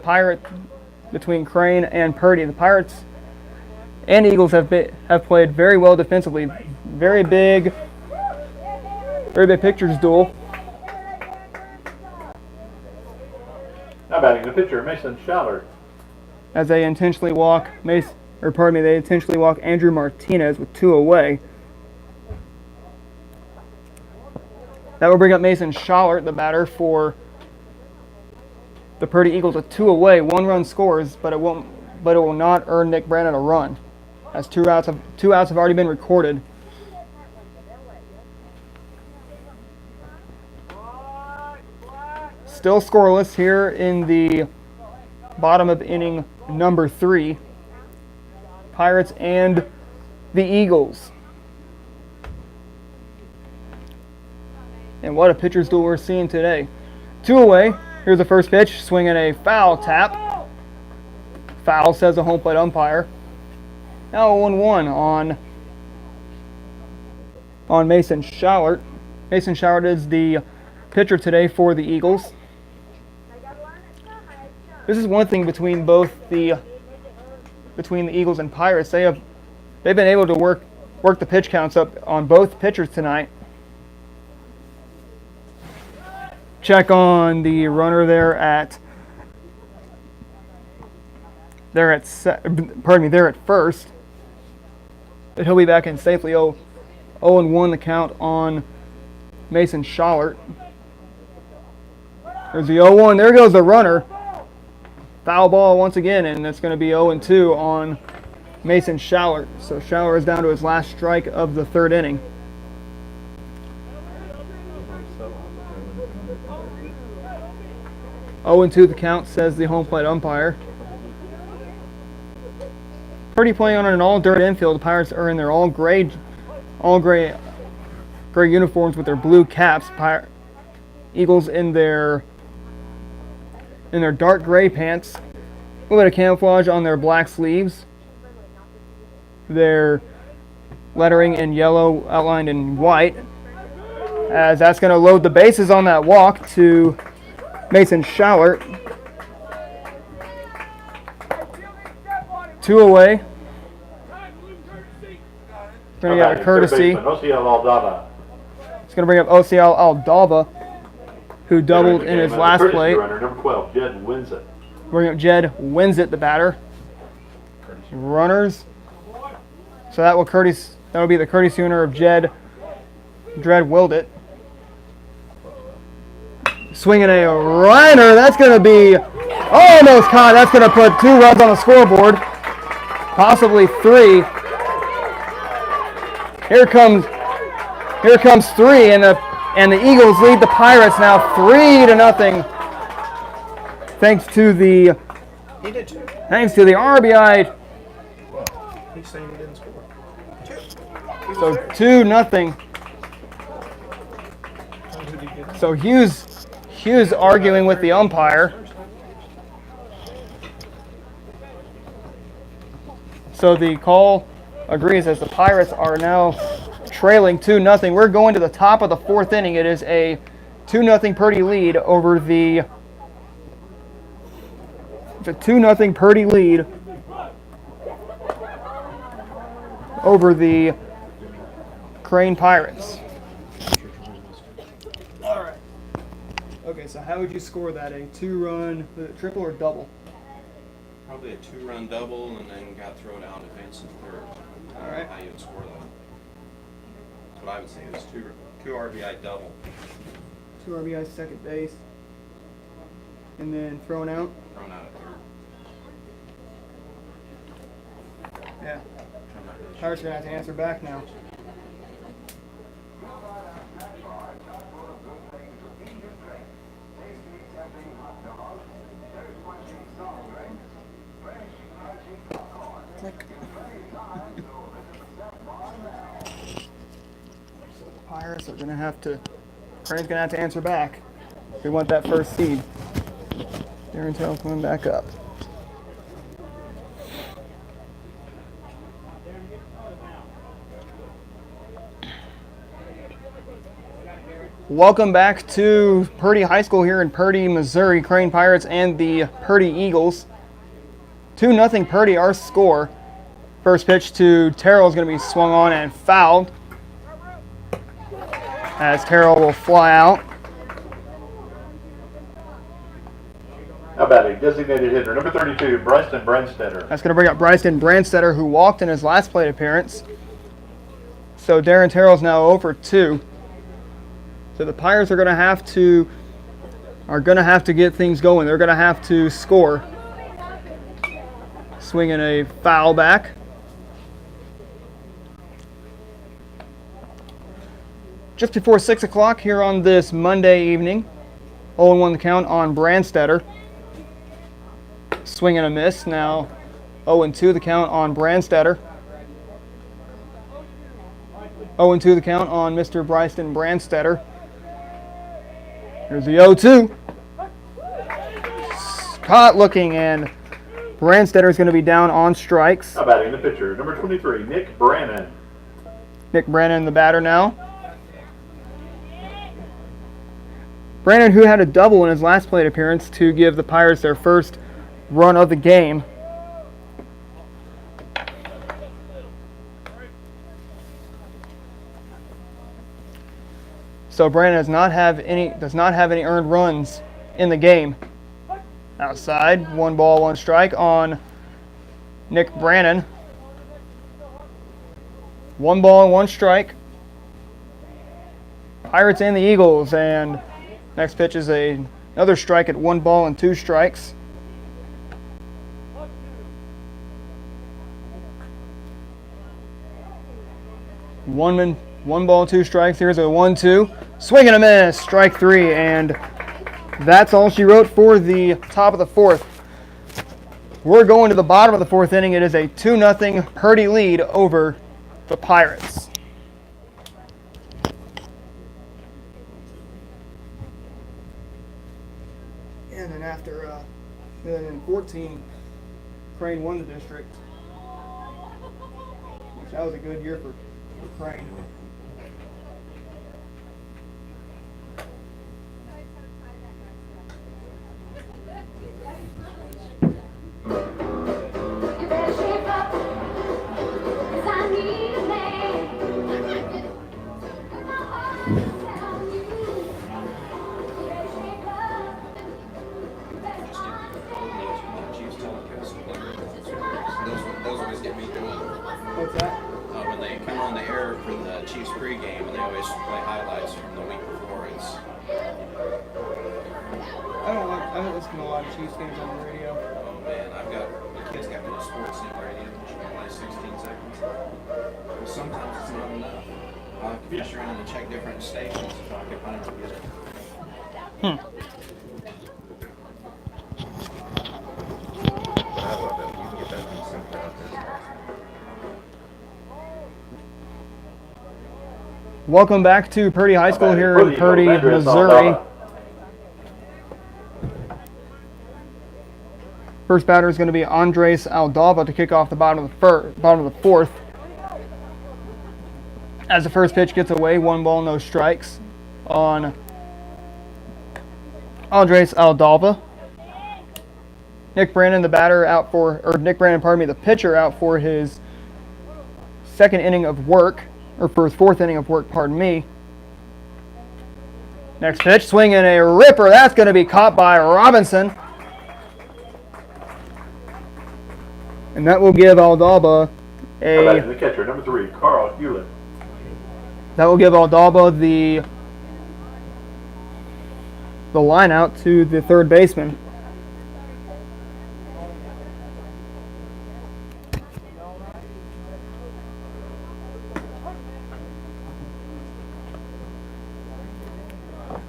Crane and Purdy. The Pirates and Eagles have played very well defensively. Very big pitcher's duel. Now batting the pitcher Mason Schallert. As they intentionally walk Andrew Martinez with 2 away. That will bring up Mason Schallert, the batter for the Purdy Eagles, with 2 away. 1 run scores, but it will not earn Nick Brandon a run, as 2 outs have already been recorded. Still scoreless here in the bottom of inning number 3. Pirates and the Eagles. And what a pitcher's duel we're seeing today. 2 away. Here's the first pitch, swinging a foul tap. Foul, says the home plate umpire. Now 0-1 on Mason Schallert. Mason Schallert is the pitcher today for the Eagles. This is one thing between the Eagles and Pirates. They've been able to work the pitch counts up on both pitchers tonight. Check on the runner there at first. But he'll be back in safely. 0-1 the count on Mason Schallert. There's the 0-1. There goes the runner. Foul ball once again, and it's going to be 0-2 on Mason Schallert. So Schallert is down to his last strike of the third inning. 0-2 the count, says the home plate umpire. Purdy playing on an all-dirt infield. The Pirates are in their all gray uniforms with their blue caps. Eagles in their dark gray pants. A little bit of camouflage on their black sleeves. Their lettering in yellow outlined in white. As that's going to load the bases on that walk to Mason Schallert. 2 away. We're going to get a courtesy. It's going to bring up Osiel Aldaba, who doubled in his last plate. Runner, number 12, Jed Winsett. Bring up Jed Winsett, the batter. Runners. So that will be the courtesy winner of Jed Wildit. Swinging a liner. That's going to be almost caught. That's going to put 2 runs on the scoreboard. Possibly 3. Here comes 3, and the Eagles lead the Pirates now 3-0. Thanks to the RBI. He's saying he didn't score. So 2-0. So Hughes arguing with the umpire. So the call agrees as the Pirates are now trailing 2-0. We're going to the top of the 4th inning. It is a 2-0 Purdy lead over the. It's a 2-0 Purdy lead over the Crane Pirates. All right. Okay, so how would you score that? A 2-run triple or double? Probably a 2-run double, and then got thrown out advancing third. All right. How you would score that? That's what I would say is two RBI double. 2 RBI second base, and then thrown out. Thrown out at third. Yeah. Pirates are gonna have to answer back now. Click. So the Pirates are gonna have to. Crane's gonna have to answer back. We want that first seed. Darren Taylor coming back up. Welcome back to Purdy High School here in Purdy, Missouri. Crane Pirates and the Purdy Eagles. 2-0 Purdy, our score. First pitch to Terrell is going to be swung on and fouled, as Terrell will fly out. How about a designated hitter, number 32, Bryson Brandstetter. That's going to bring up Bryson Brandstetter, who walked in his last plate appearance. So Darren Terrell's now 0 for 2. So the Pirates are going to have to get things going. They're going to have to score. Swinging a foul back. Just before 6 o'clock here on this Monday evening. 0-1 the count on Brandstetter. Swing and a miss. Now 0-2 the count on Brandstetter. 0-2 the count on Mr. Bryson Brandstetter. Here's the 0-2. Caught looking, and Brandstetter is going to be down on strikes. Now batting the pitcher, number 23, Nick Brannon. Nick Brannon, the batter now. Brannon, who had a double in his last plate appearance to give the Pirates their first run of the game. So Brannon does not have any earned runs in the game. Outside, 1 ball, 1 strike on Nick Brannon. 1 ball and 1 strike. Pirates and the Eagles, and next pitch is another strike at 1 ball and 2 strikes. One ball, 2 strikes. Here's a 1-2. Swing and a miss. Strike 3, and that's all she wrote for the top of the 4th. We're going to the bottom of the 4th inning. It is a 2-0 Purdy lead over the Pirates. And then after in 14, Crane won the district. Which that was a good year for Crane. Those always get me going. What's that? When they come on the air for the Chiefs pregame, and they always play highlights from the week before. I don't listen to a lot of Chiefs games on the radio. Oh man, the kids got me the sports center radio, which can only 16 seconds. Well, sometimes it's not enough. I have to fish around and check different stations so I can find it together. Welcome back to Purdy High School here in Purdy, Missouri. First batter is going to be Andres Aldava to kick off the bottom of the 4th. As the first pitch gets away, 1 ball, no strikes on Andres Aldava. Nick Brannon, the pitcher, out for his 2nd inning of work, or for his 4th inning of work, pardon me. Next pitch, swing and a ripper. That's going to be caught by Robinson. And that will give Aldaba The catcher, number 3, Carl Hewlett. That will give Aldaba the line out to the 3rd baseman.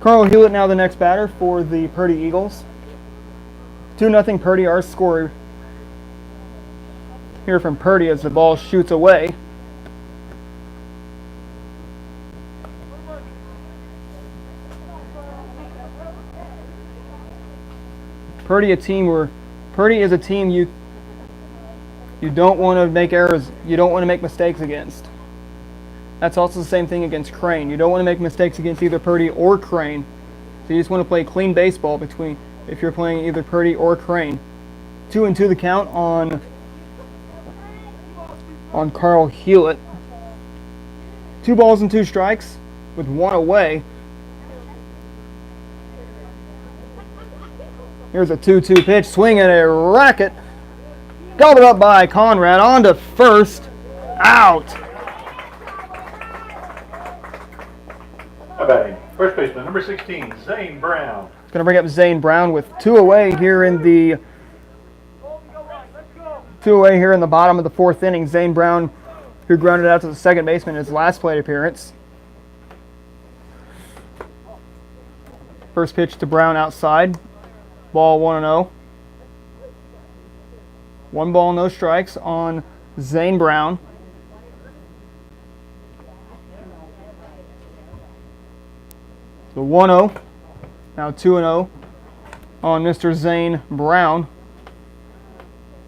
Carl Hewlett now the next batter for the Purdy Eagles. 2-0 Purdy, our score here from Purdy as the ball shoots away. Purdy is a team you don't want to make errors, you don't want to make mistakes against. That's also the same thing against Crane. You don't want to make mistakes against either Purdy or Crane. So you just want to play clean baseball if you're playing either Purdy or Crane. 2-2 the count on Carl Hewlett. 2 balls and 2 strikes with 1 away. Here's a 2-2 pitch, swing and a racket. Gobbled up by Conrad, on to first, out. Batting, first baseman, number 16, Zane Brown. Going to bring up Zane Brown with 2 away here in the bottom of the 4th inning. Zane Brown, who grounded out to the 2nd baseman in his last plate appearance. First pitch to Brown outside. Ball 1-0. 1 ball, no strikes on Zane Brown. The 1-0. Now 2-0 on Mr. Zane Brown,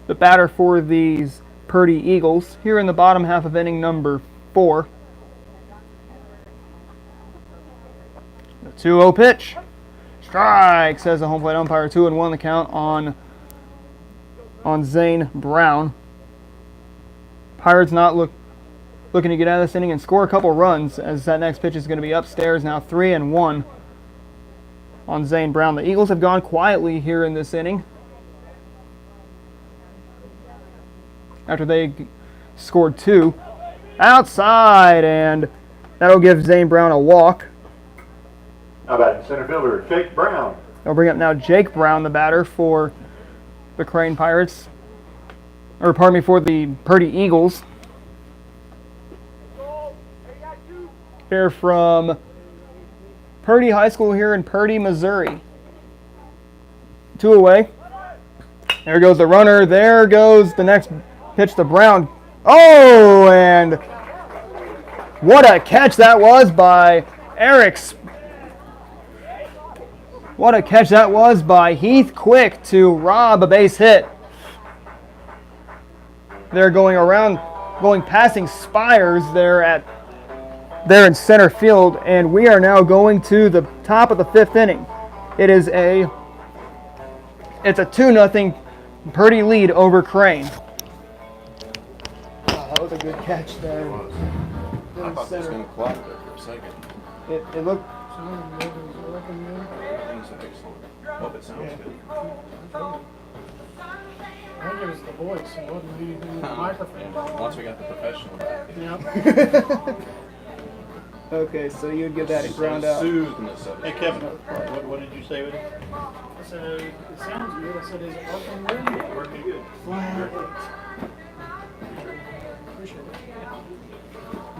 the batter for these Purdy Eagles, here in the bottom half of inning number 4. The 2-0 pitch. Strike, says the home plate umpire. 2-1 the count on Zane Brown. Pirates not looking to get out of this inning and score a couple runs, as that next pitch is going to be upstairs. Now 3-1 on Zane Brown. The Eagles have gone quietly here in this inning after they scored 2. Outside, and that'll give Zane Brown a walk. How about center fielder Jake Brown? They'll bring up now Jake Brown, the batter for the Crane Pirates. Or pardon me, for the Purdy Eagles. Here from Purdy High School here in Purdy, Missouri. 2 away. There goes the runner. There goes the next pitch to Brown. Oh, and what a catch that was by What a catch that was by Heath Quick to rob a base hit. They're going passing Spires there in center field, and we are now going to the top of the 5th inning. It's a 2-0 Purdy lead over Crane. Oh, that was a good catch there. I thought it was going to collide there for a second. It looked. Things are excellent. Hope it sounds good. I think it was the voice. It wasn't anything with the microphone. Once we got the professional back. Yep. Okay, so you would give that a ground out. Soothness of Hey it. Kevin, what did you say with it? I said, it sounds good. I said, is it working good? Working good. Appreciate it.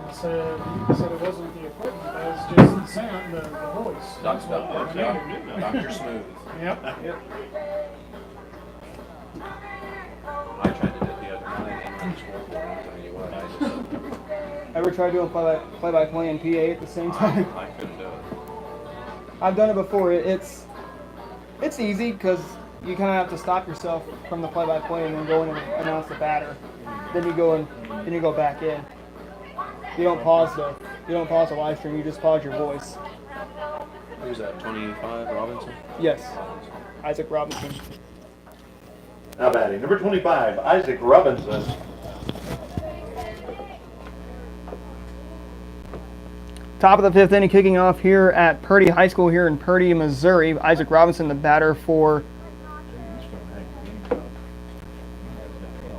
I said it wasn't the equipment, it was just the sound, the voice. Dr. Smooth. Yep. I tried to do it the other night and on the scoreboard, and I'll tell you what, I just, Ever tried doing play-by-play and PA at the same time? I couldn't do it. I've done it before. It's easy because you kind of have to stop yourself from the play-by-play and then go in and announce the batter. Then you go back in. You don't pause the live stream. You just pause your voice. Who's that, 25, Robinson? Yes, Robinson. Isaac Robinson. Now batting, number 25, Isaac Robinson. Top of the 5th inning, kicking off here at Purdy High School here in Purdy, Missouri. Isaac Robinson, the batter for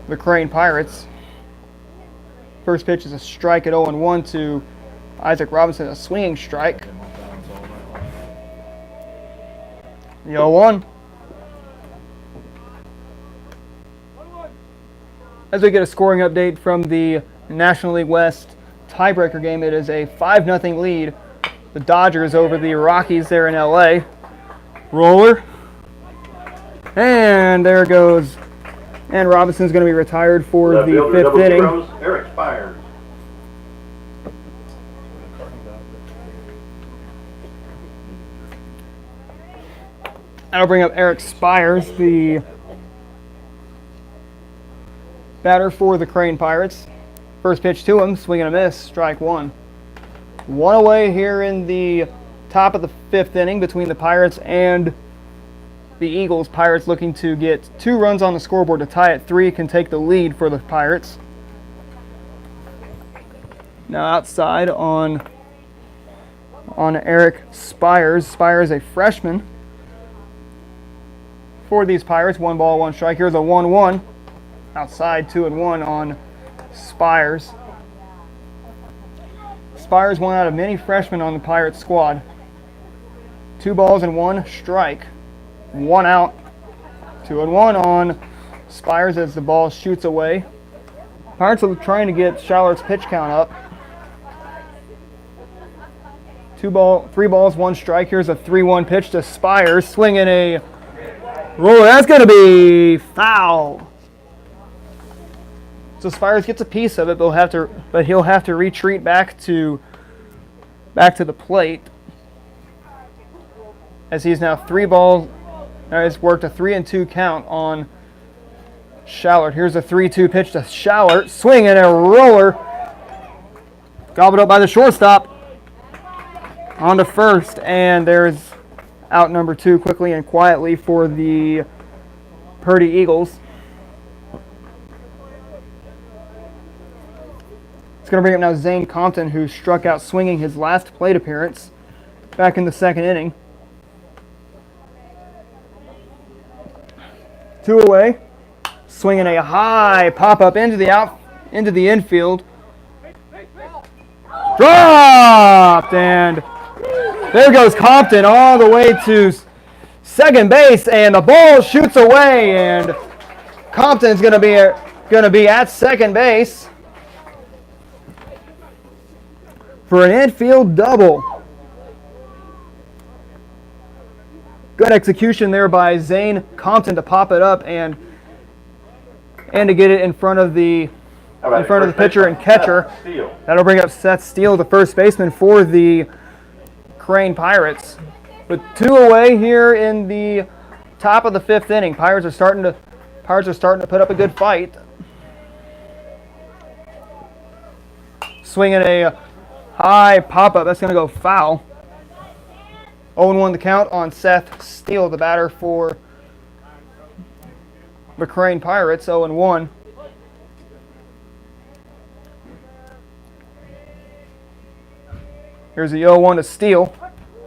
the Crane Pirates. First pitch is a strike at 0-1 to Isaac Robinson, a swinging strike. The 0-1. As we get a scoring update from the National League West tiebreaker game, it is a 5-0 lead. The Dodgers over the Rockies there in LA. Roller. And there it goes. And Robinson's going to be retired for the 5th inning. Eric Spires. That'll bring up Eric Spires, the batter for the Crane Pirates. First pitch to him, swing and a miss, strike 1. 1 away here in the top of the 5th inning between the Pirates and the Eagles. Pirates looking to get 2 runs on the scoreboard to tie at 3, can take the lead for the Pirates. Now outside on Eric Spires. Spires, a freshman for these Pirates. 1 ball, 1 strike. Here's a 1-1. Outside, 2-1 on Spires. Spires, one out of many freshmen on the Pirates squad. 2 balls and 1 strike. 1 out. 2-1 on Spires as the ball shoots away. Pirates are trying to get Charlotte's pitch count up. 3 balls, 1 strike. Here's a 3-1 pitch to Spires. Swinging a roller. That's going to be foul. So Spires gets a piece of it, but he'll have to retreat back to the plate. as he's now 3 balls. Now he's worked a 3-2 count on Shallert. Here's a 3-2 pitch to Shallert. Swing and a roller. Gobbled up by the shortstop. On to first, and there's out number 2 quickly and quietly for the Purdy Eagles. It's going to bring up now Zane Compton, who struck out swinging his last plate appearance back in the 2nd inning. 2 away. Swinging a high pop-up into the infield. Dropped, and there goes Compton all the way to second base, and the ball shoots away, and Compton's going to be at second base for an infield double. Good execution there by Zane Compton to pop it up and to get it in front of the pitcher and catcher. That'll bring up Seth Steele, the first baseman for the Crane Pirates. With 2 away here in the top of the 5th inning, Pirates are starting to put up a good fight. Swinging a high pop-up. That's going to go foul. 0-1 the count on Seth Steele, the batter for the Crane Pirates. 0-1. Here's the 0-1 to Steele.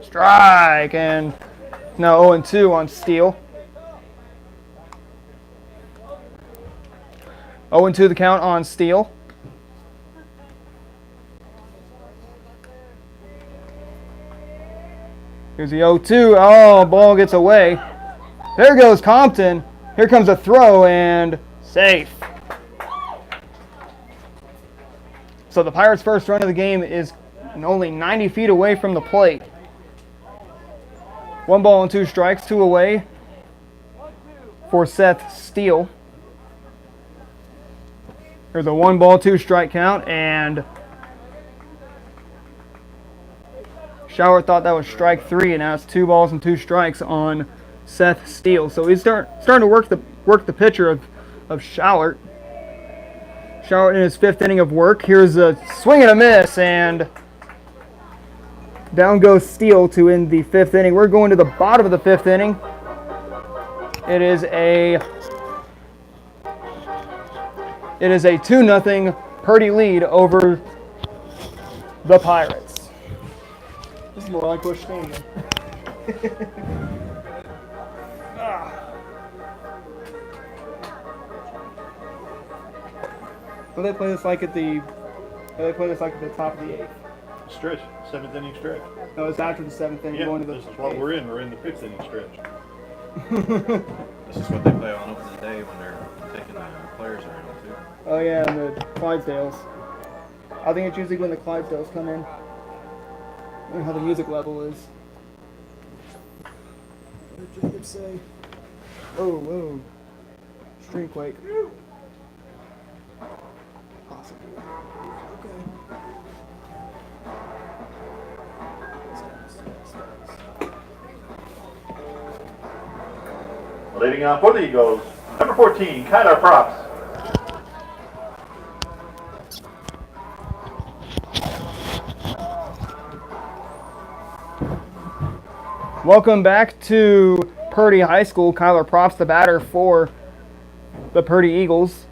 Strike, and now 0-2 on Steele. 0-2 the count on Steele. Here's the 0-2. Oh, ball gets away. There goes Compton. Here comes a throw, and safe. So the Pirates' first run of the game is only 90 feet away from the plate. 1 ball and 2 strikes, 2 away for Seth Steele. There's a 1 ball, 2 strike count, and Shallert thought that was strike 3, and now it's 2 balls and 2 strikes on Seth Steele. So he's starting to work the pitcher of Shallert. Shallert in his 5th inning of work. Here's a swing and a miss, and down goes Steele to end the 5th inning. We're going to the bottom of the 5th inning. It is a 2-0 Purdy lead over the Pirates. This is more like Busch Stadium. So they play this like at the top of the 8th. Stretch, 7th inning stretch. No, it's after the 7th inning. Yeah, Going to the this is what 8th. we're in. We're in the 5th inning stretch. This is what they play on opening day when they're taking the players around too. Oh yeah, and the Clydesdales. I think it's usually when the Clydesdales come in. I don't know how the music level is. What did Jacob say? Oh, whoa. Streamquake. Possibly. Okay. Leading on for the Eagles, number 14, Kyler Props. Welcome back to Purdy High School. Kyler Props, the batter for the Purdy Eagles.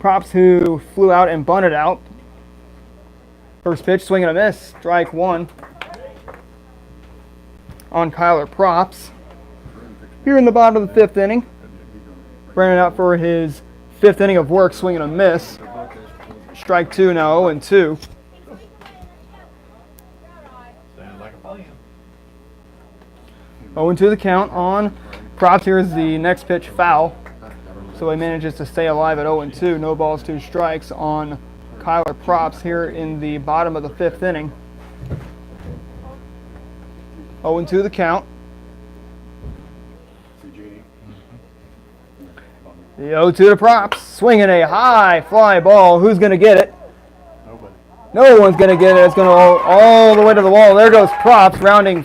Props, who flew out and bunted out. First pitch, swing and a miss. Strike 1 on Kyler Props. Here in the bottom of the 5th inning. Brandon out for his 5th inning of work, swing and a miss. Strike 2 now, 0-2. Sounds like a plan. 0-2 the count on Props. Here's the next pitch, foul. So he manages to stay alive at 0-2. No balls, 2 strikes on Kyler Props here in the bottom of the 5th inning. 0-2 the count. The 0-2 to Props. Swinging a high fly ball. Who's going to get it? Nobody. No one's going to get it. It's going to go all the way to the wall. There goes Props, rounding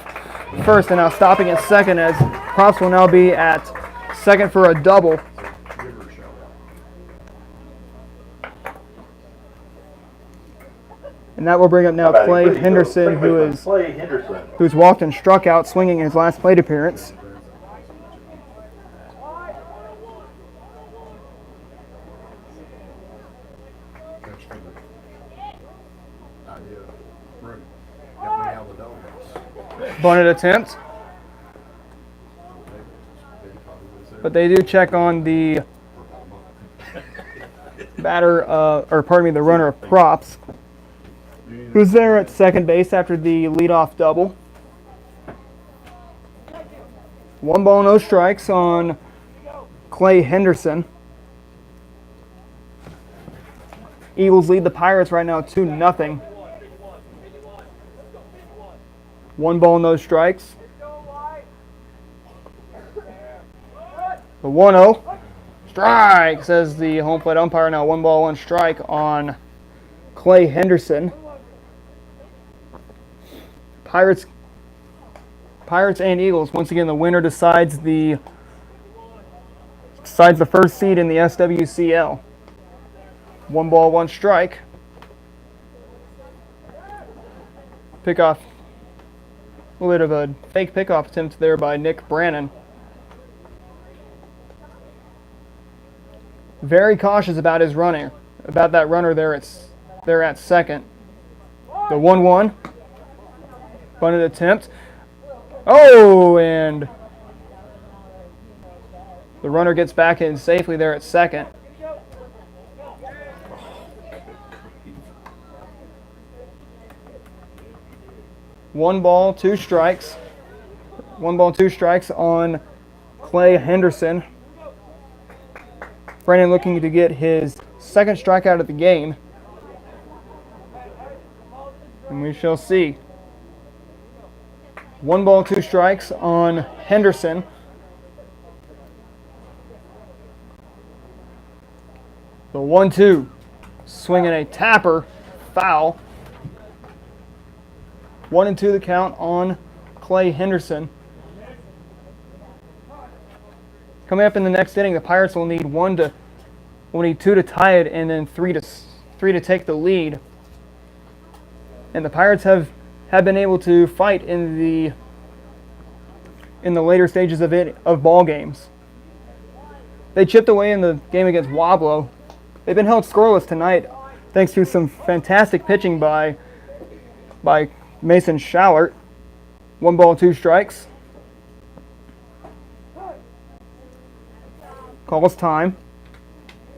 first and now stopping at second as Props will now be at second for a double. And that will bring up now Clay Henderson, who's walked and struck out, swinging his last plate appearance. Bunted attempt, but they do check on the batter, the runner of Props, who's there at second base after the leadoff double. 1 ball, no strikes on Clay Henderson. Eagles lead the Pirates right now 2-0. 1 ball, no strikes. The 1-0. Strike, says the home plate umpire. Now 1 ball, 1 strike on Clay Henderson. Pirates and Eagles. Once again, the winner decides the first seed in the SWCL. 1 ball, 1 strike. Pickoff. A little bit of a fake pickoff attempt there by Nick Brannon. Very cautious about his running, about that runner there at second. The 1-1. Bunted attempt. Oh, and the runner gets back in safely there at second. One ball, 2 strikes. 1 ball, 2 strikes on Clay Henderson. Brandon looking to get his second strikeout of the game. And we shall see. 1 ball, 2 strikes on Henderson. The 1-2. Swinging a tapper. Foul. 1-2 the count on Clay Henderson. Coming up in the next inning, the Pirates will need 2 to tie it, and then 3 to take the lead. And the Pirates have been able to fight in the later stages of ball games. They chipped away in the game against Wablo. They've been held scoreless tonight, thanks to some fantastic pitching by Mason Schallert. 1 ball, 2 strikes. Calls time.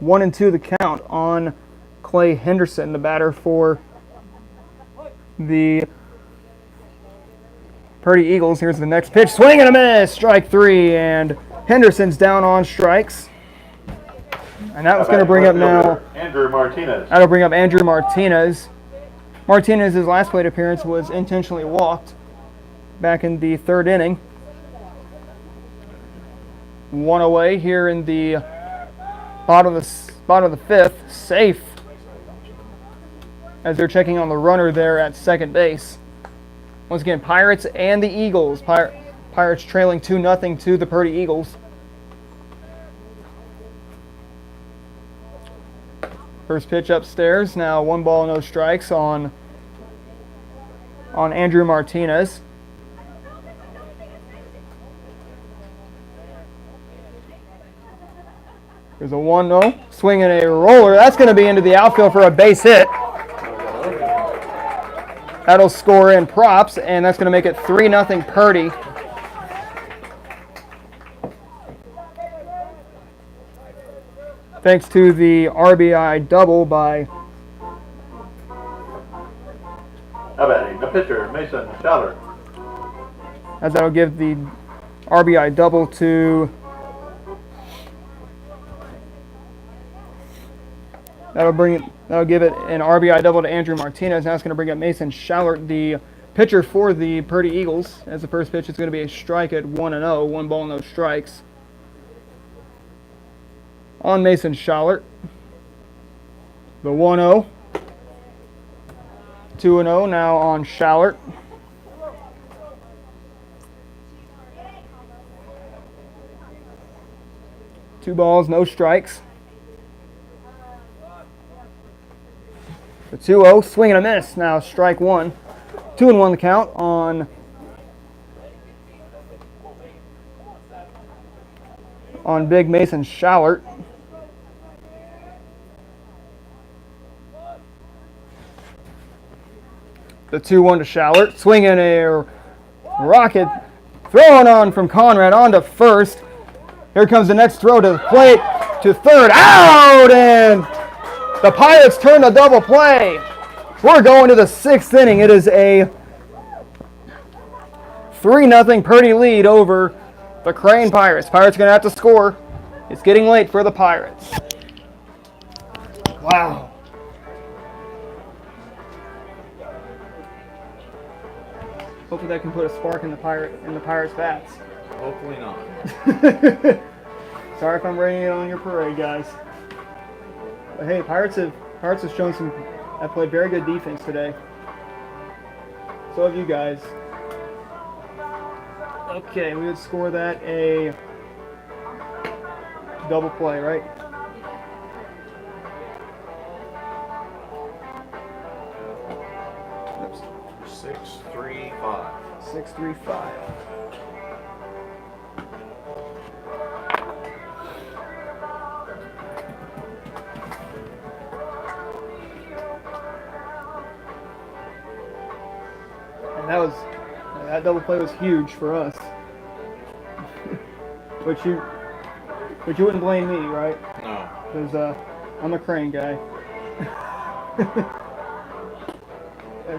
1-2 the count on Clay Henderson, the batter for the Purdy Eagles. Here's the next pitch. Swing and a miss. Strike 3, and Henderson's down on strikes. And that was going to bring up now Andrew Martinez. That'll bring up Andrew Martinez. Martinez's last plate appearance was intentionally walked back in the 3rd inning. 1 away here in the bottom of the 5th. Safe as they're checking on the runner there at second base. Once again, Pirates and the Eagles. Pirates trailing 2-0 to the Purdy Eagles. First pitch upstairs. Now 1 ball, no strikes on Andrew Martinez. There's a 1-0. Swinging a roller. That's going to be into the outfield for a base hit. That'll score in Props, and that's going to make it 3-0 Purdy. Thanks to the RBI double by... How about the pitcher, Mason Schallert. As that'll give the RBI double to... That'll give it an RBI double to Andrew Martinez. Now it's going to bring up Mason Schallert, the pitcher for the Purdy Eagles. As the first pitch, it's going to be a strike at 1-0. 1 ball, no strikes on Mason Schallert. The 1-0. 2-0 now on Schallert. 2 balls, no strikes. The 2-0, swing and a miss. Now strike 1. 2-1 the count on Big Mason Schallert. The 2-1 to Schallert. Swinging a rocket. Throwing on from Conrad on to first. Here comes the next throw to the plate. To third. Out! And the Pirates turn a double play. We're going to the 6th inning. It is a 3-0 Purdy lead over the Crane Pirates. Pirates are going to have to score. It's getting late for the Pirates. Wow. Hopefully that can put a spark in the Pirates' bats. Hopefully not. Sorry if I'm raining it on your parade, guys. But hey, Pirates have shown have played very good defense today. So have you guys. Okay, we would score that a double play, right? Oops. 6-3-5. 6-3-5. And that double play was huge for us. But you wouldn't blame me, right? No. Because I'm a Crane guy.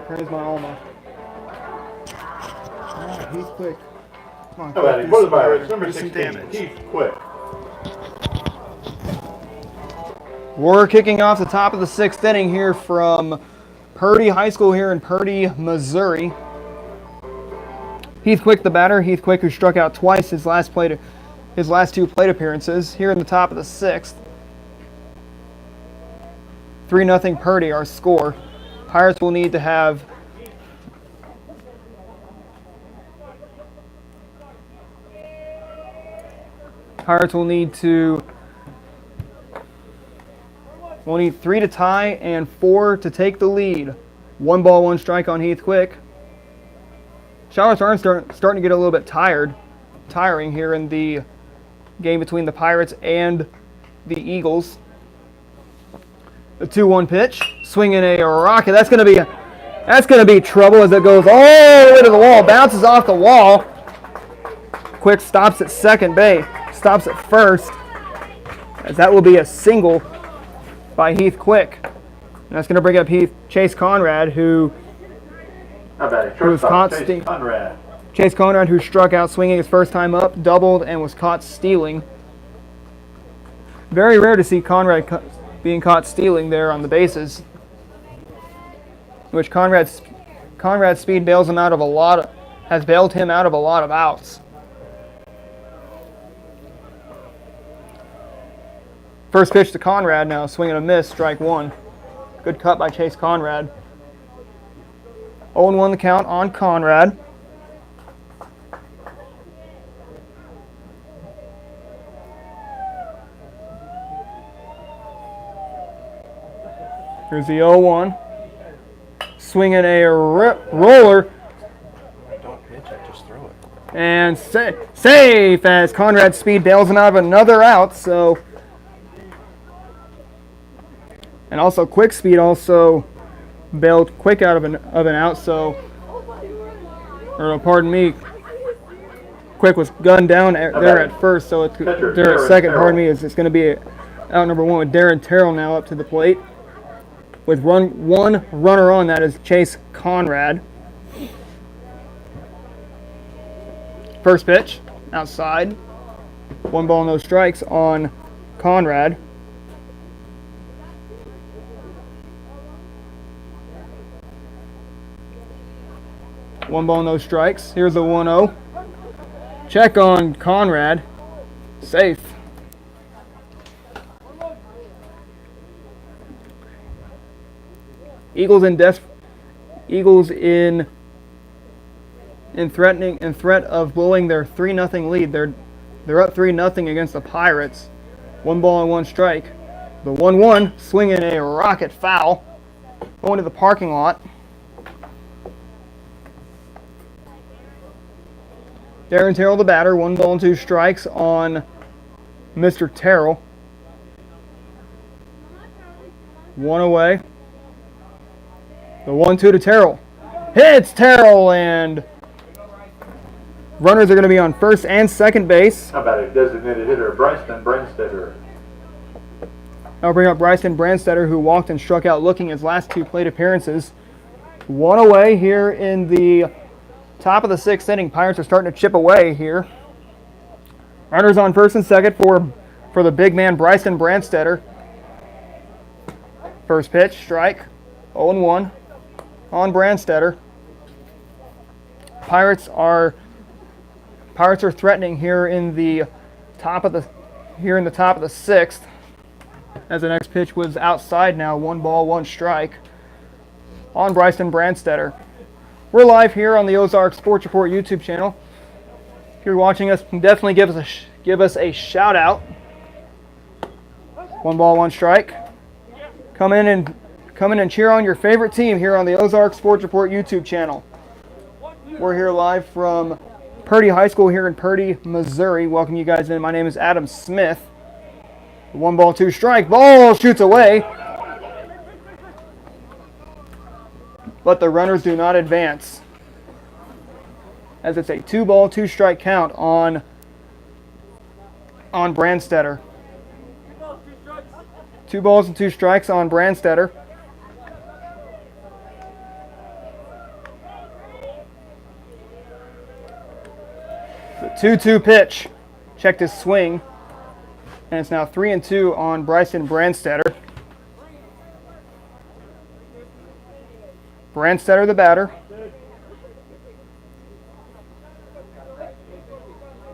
Crane's my alma. Alright, he's quick. Come on, How about it? For the Pirates, number do some 16, damage. Keith Quick. We're kicking off the top of the 6th inning here from Purdy High School here in Purdy, Missouri. Heath Quick the batter. Heath Quick, who struck out twice his last 2 plate appearances here in the top of the 6th. 3-0 Purdy, our score. Pirates will need to have We'll need 3 to tie and 4 to take the lead. 1 ball, 1 strike on Heath Quick. Charlottes are starting to get a little bit tiring here in the game between the Pirates and the Eagles. The 2-1 pitch, swinging a rocket. That's going to be trouble as it goes all the way to the wall, bounces off the wall. Quick stops at second base, stops at first, as that will be a single by Heath Quick. And that's going to bring up Chase Conrad, who was caught Chase Conrad, who struck out swinging his first time up, doubled, and was caught stealing. Very rare to see Conrad being caught stealing there on the bases, which Conrad's speed bailed him out of a lot of outs. First pitch to Conrad now, swing and a miss, strike 1. Good cut by Chase Conrad. 0-1 the count on Conrad. Here's the 0-1. Swinging a roller. Don't pitch it, just throw it. And safe as Conrad's speed bails him out of another out. So, and also Quick speed also bailed Quick out of an out. So, or pardon me, Quick was gunned down there at first. So it's there at second. Pardon me, it's going to be out number 1 with Darren Terrell now up to the plate. With one runner on, that is Chase Conrad. First pitch, outside. 1 ball, no strikes on Conrad. One ball, no strikes. Here's the 1-0. Check on Conrad. Safe. Eagles in threat of blowing their 3-0 lead. They're up 3-0 against the Pirates. 1 ball and 1 strike. The 1-1 swinging a rocket foul. Going to the parking lot. Darren Terrell, the batter, 1 ball and 2 strikes on Mr. Terrell. 1 away. The 1-2 to Terrell. Hits Terrell, and runners are going to be on first and second base. How about a designated hitter, Bryson Brandstetter? I'll bring up Bryson Brandstetter, who walked and struck out looking his last 2 plate appearances. 1 away here in the top of the 6th inning. Pirates are starting to chip away here. Runners on first and second for the big man Bryson Brandstetter. First pitch, strike, 0-1 on Brandstetter. Pirates are threatening here in the top of the 6th. As the next pitch was outside now, 1 ball, 1 strike on Bryson Brandstetter. We're live here on the Ozarks Sports Report YouTube channel. If you're watching us, definitely give us a shout out. 1 ball, 1 strike. Come in and cheer on your favorite team here on the Ozarks Sports Report YouTube channel. We're here live from Purdy High School here in Purdy, Missouri. Welcome you guys in. My name is Adam Smith. 1 ball, 2 strike. Ball shoots away. But the runners do not advance, as it's a 2 ball, 2 strike count on Brandstetter. 2 balls and 2 strikes on Brandstetter. The 2-2 pitch. Checked his swing. And it's now 3-2 on Bryson Brandstetter. Brandstetter, the batter.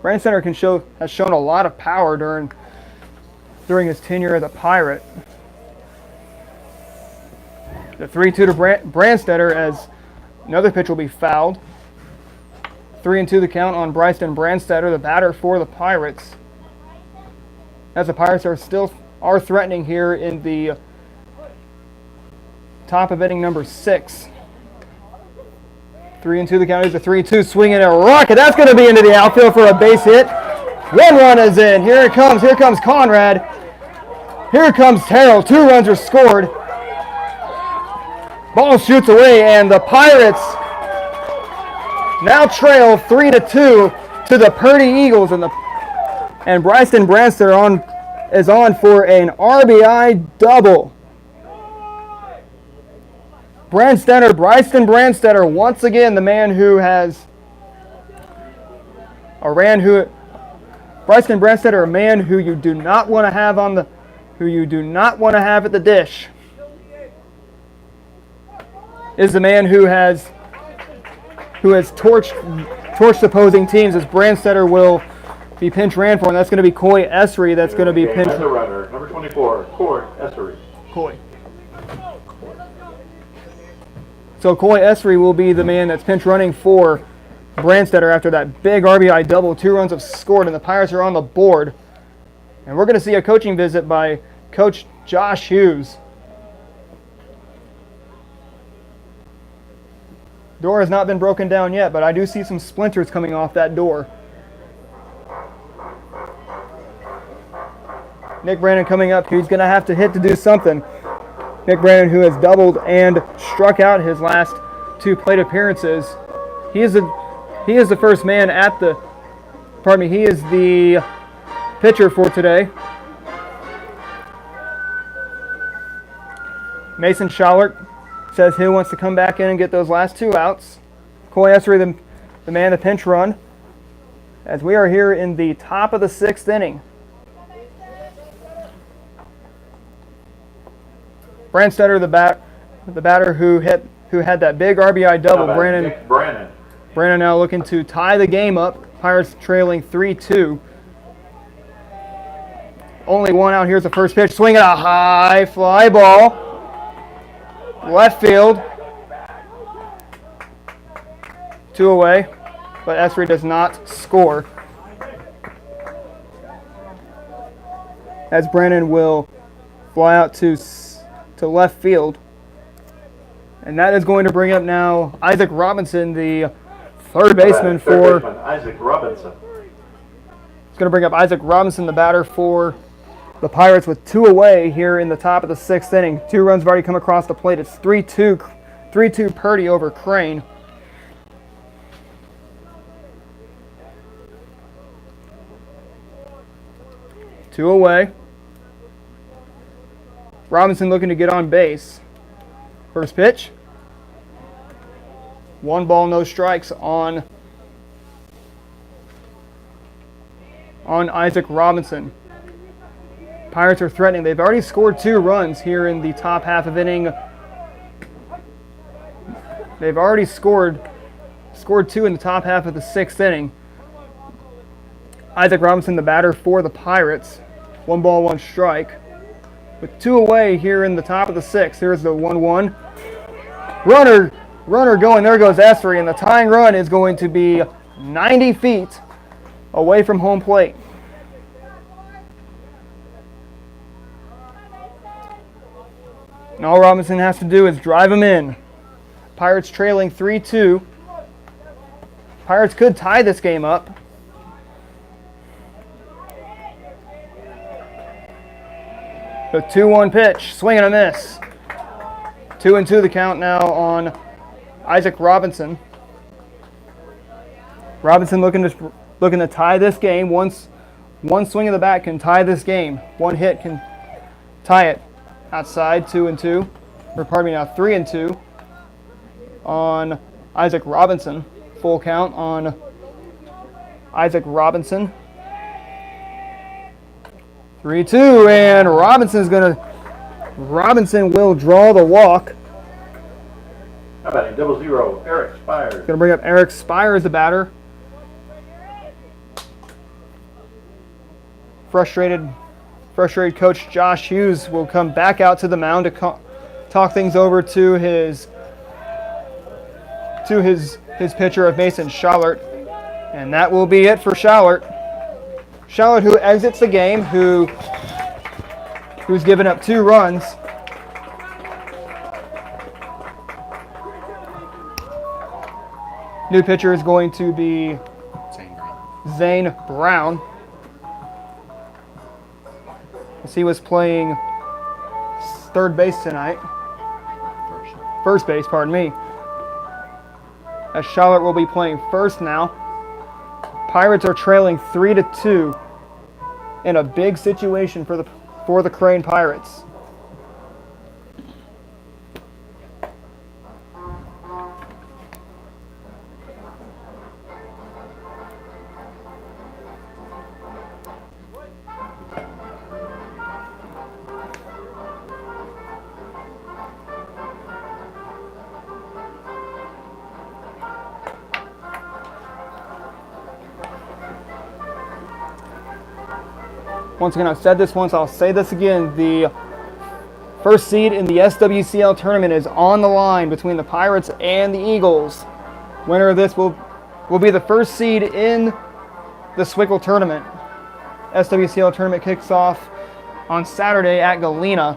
Brandstetter has shown a lot of power during his tenure as a Pirate. The 3-2 to Brandstetter, as another pitch will be fouled. 3-2 the count on Bryson Brandstetter, the batter for the Pirates. As the Pirates are threatening here in the top of inning number 6. 3-2 the count. Here's a 3-2 swinging a rocket. That's going to be into the outfield for a base hit. 1 run is in. Here it comes. Here comes Conrad. Here comes Terrell. 2 runs are scored. Ball shoots away, and the Pirates now trail 3-2 to the Purdy Eagles, and Bryson Brandstetter is on for an RBI double. Bryson Brandstetter, once again, the man who has Bryson Brandstetter, a man who you do not want to have at the dish, is the man who has torched opposing teams, as Brandstetter will be pinch ran for, and that's going to be Coy Essery. That's going to be pinch. As a runner, number 24, Coy Essery. Coy. So Coy Essery will be the man that's pinch running for Brandstetter after that big RBI double. 2 runs have scored, and the Pirates are on the board. And we're going to see a coaching visit by Coach Josh Hughes. Door has not been broken down yet, but I do see some splinters coming off that door. Nick Brandon coming up. He's going to have to hit to do something. Nick Brandon, who has doubled and struck out his last 2 plate appearances. He is the first man he is the pitcher for today. Mason Schallert says he wants to come back in and get those last 2 outs. Coy Essery, the man to pinch run, as we are here in the top of the 6th inning. Brandstetter, the batter who had that big RBI double. Brandon now looking to tie the game up. Pirates trailing 3-2. Only 1 out. Here's the first pitch. Swinging a high fly ball. Left field. 2 away. But Essery does not score. as Brandon will fly out to left field. And that is going to bring up now Isaac Robinson, the third baseman Third for. baseman, Isaac Robinson. It's going to bring up Isaac Robinson, the batter for the Pirates, with 2 away here in the top of the 6th inning. 2 runs have already come across the plate. It's 3-2 Purdy over Crane. Two away. Robinson looking to get on base. First pitch. 1 ball, no strikes on Isaac Robinson. Pirates are threatening. They've already scored 2 runs here in the top half of inning. They've already scored 2 in the top half of the 6th inning. Isaac Robinson, the batter for the Pirates. 1 ball, 1 strike. With 2 away here in the top of the 6th. Here's the 1-1. Runner going. There goes Esri, and the tying run is going to be 90 feet away from home plate. And all Robinson has to do is drive him in. Pirates trailing 3-2. Pirates could tie this game up. The 2-1 pitch, swing and a miss. 2-2 the count now on Isaac Robinson. Robinson looking to tie this game. One swing of the bat can tie this game. 1 hit can tie it. Outside, 2-2. Or pardon me, now 3-2 on Isaac Robinson. Full count on Isaac Robinson. 3-2, and Robinson will draw the walk. How about a 0-0, Eric Spires. Going to bring up Eric Spires, the batter. Frustrated coach Josh Hughes will come back out to the mound to talk things over to his pitcher of Mason Schallert. And that will be it for Schallert. Schallert, who exits the game, who's given up 2 runs. New pitcher is going to be Zane Brown. As he was playing third base tonight. First base, pardon me. As Schallert will be playing first now. Pirates are trailing 3-2 in a big situation for the Crane Pirates. Once again, I've said this once, I'll say this again. The first seed in the SWCL tournament is on the line between the Pirates and the Eagles. Winner of this will be the first seed in the Swickle tournament. SWCL tournament kicks off on Saturday at Galena.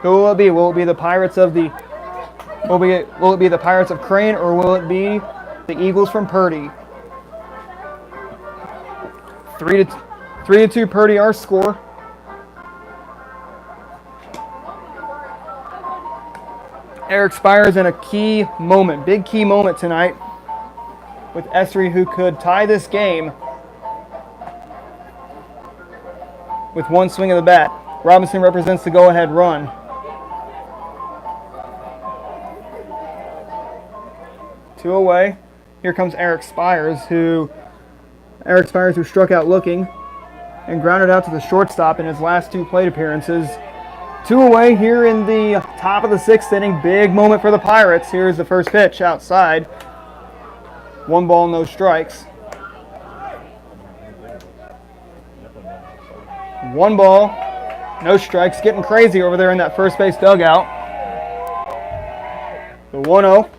Who will it be? Will it be the Pirates of will it be the Pirates of Crane, or will it be the Eagles from Purdy? 3-2 Purdy, our score. Eric Spires in a key moment, big key moment tonight with Esri, who could tie this game with 1 swing of the bat. Robinson represents the go-ahead run. Two away. Here comes Eric Spires, who struck out looking and grounded out to the shortstop in his last 2 plate appearances. 2 away here in the top of the 6th inning. Big moment for the Pirates. Here's the first pitch outside. 1 ball, no strikes. 1 ball, no strikes. Getting crazy over there in that first base dugout. The 1-0.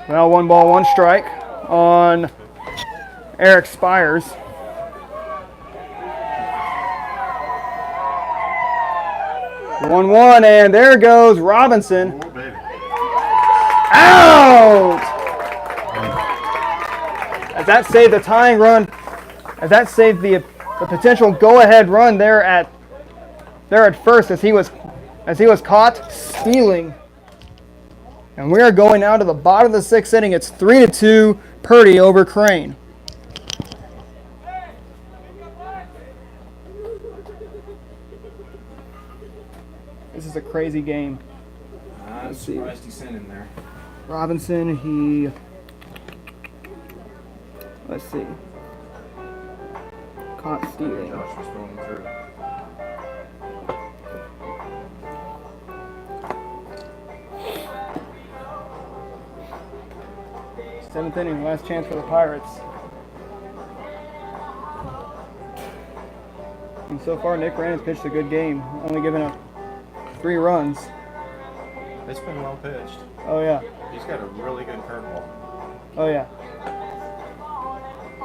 Now 1 ball, 1 strike. on Eric Spires. One, and there goes Robinson. Oh, baby. Out! As that saved the tying run, as that saved the potential go-ahead run there at first, as he was caught stealing. And we are going now to the bottom of the sixth inning. It's 3-2 Purdy over Crane. This is a crazy game. I'm surprised he sent him there. Robinson, let's see, caught stealing. Josh was rolling through. Seventh inning, last chance for the Pirates. And so far, Nick Brannon's pitched a good game, only giving up 3 runs. It's been well pitched. Oh yeah, He's got a really good curveball. oh yeah.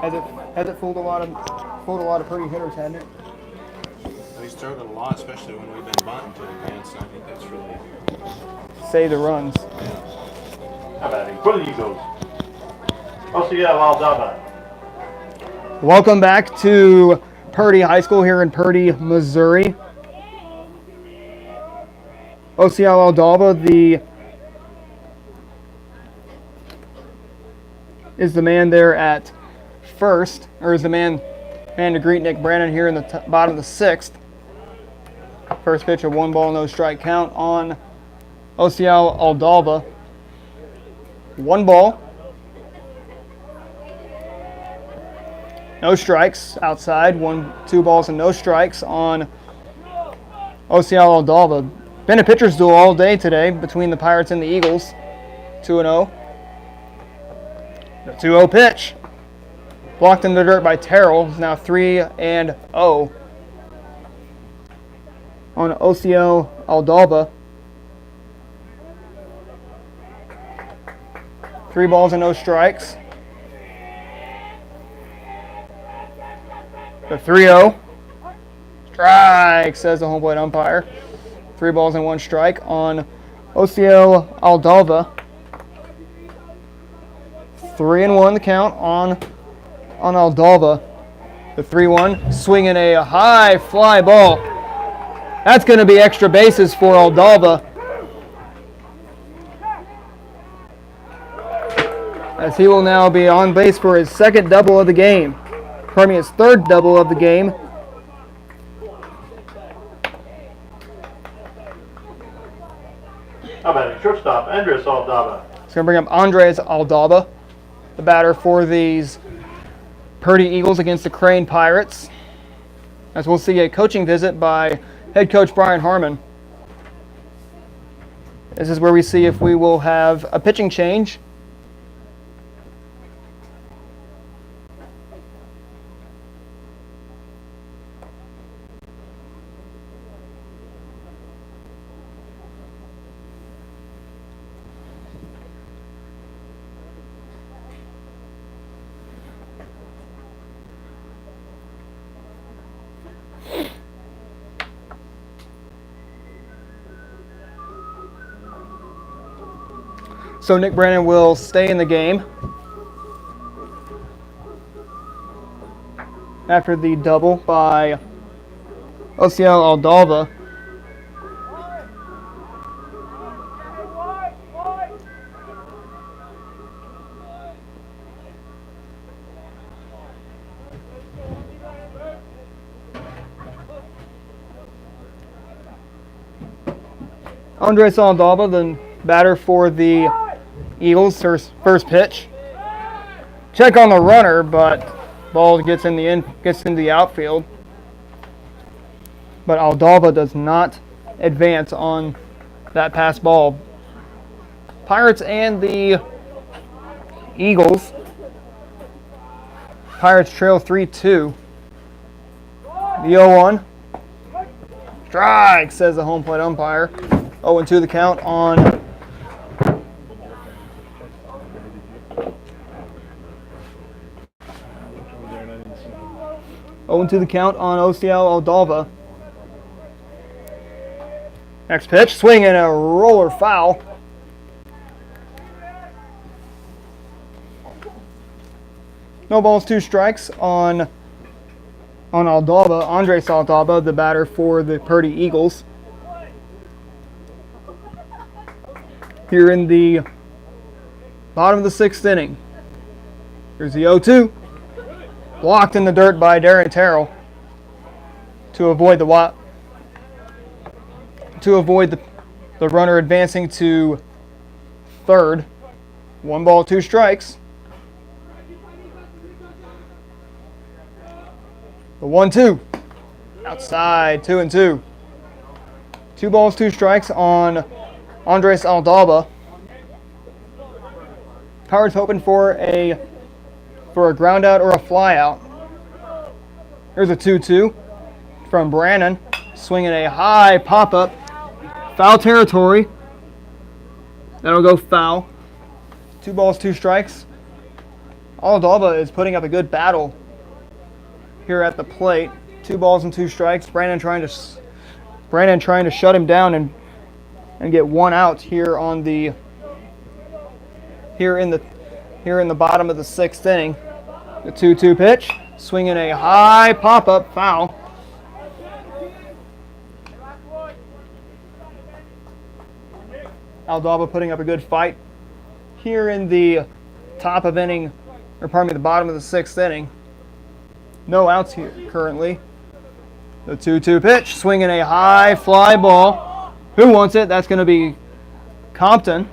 Has it fooled a lot of Purdy hitters, hasn't it? He's thrown it a lot, especially when we've been bunting to advance. I think that's really. Save the runs. How about it? For the Eagles. OCL Aldaba. Welcome back to Purdy High School here in Purdy, Missouri. OCL Aldaba is the man there at first, or is the man to greet Nick Brannon here in the bottom of the sixth. First pitch, a 1-ball, no strike count on OCL Aldaba. 1 ball. No strikes outside. 2 balls and no strikes on OCL Aldaba. Been a pitcher's duel all day today between the Pirates and the Eagles. 2-0. The 2-0 pitch. Blocked in the dirt by Terrell. Now 3-0 on OCL Aldaba. 3 balls and no strikes. The 3-0. Strike, says the home plate umpire. 3 balls and 1 strike on OCL Aldaba. 3-1 the count on Aldaba. The 3-1, swinging a high fly ball. That's going to be extra bases for Aldaba, as he will now be on base for his second double of the game. Pardon me, his third double of the game. How about it? Shortstop Andres Aldaba. It's going to bring up Andres Aldaba, the batter for these Purdy Eagles against the Crane Pirates. As we'll see a coaching visit by head coach Brian Harmon. This is where we see if we will have a pitching change. So Nick Brannon will stay in the game after the double by OCL Aldaba. Andres Aldaba, the batter for the Eagles, first pitch. Check on the runner, but ball gets into the outfield. But Aldaba does not advance on that pass ball. Pirates and the Eagles. Pirates trail 3-2. The 0-1. Strike, says the home plate umpire. 0-2 the count on 0-2 the count on OCL Aldalva. Next pitch, swing and a roller foul. No balls, 2 strikes on Aldalva, Andres Aldalva, the batter for the Purdy Eagles. Here in the bottom of the 6th inning. Here's the 0-2. Blocked in the dirt by Darren Terrell to avoid the runner advancing to third. 1 ball, 2 strikes. The 1-2. Outside, 2-2. 2 balls, 2 strikes on Andres Aldalva. Pirates hoping for a ground out or a fly out. Here's a 2-2 from Brannon. Swinging a high pop up. Foul territory. That'll go foul. 2 balls, 2 strikes. Aldalva is putting up a good battle here at the plate. 2 balls and 2 strikes. Brandon trying to shut him down and get 1 out here in the bottom of the 6th inning. The 2-2 pitch, swinging a high pop up, foul. Aldalva putting up a good fight here in the the bottom of the 6th inning. No outs here currently. The 2-2 pitch, swinging a high fly ball. Who wants it? That's going to be Compton.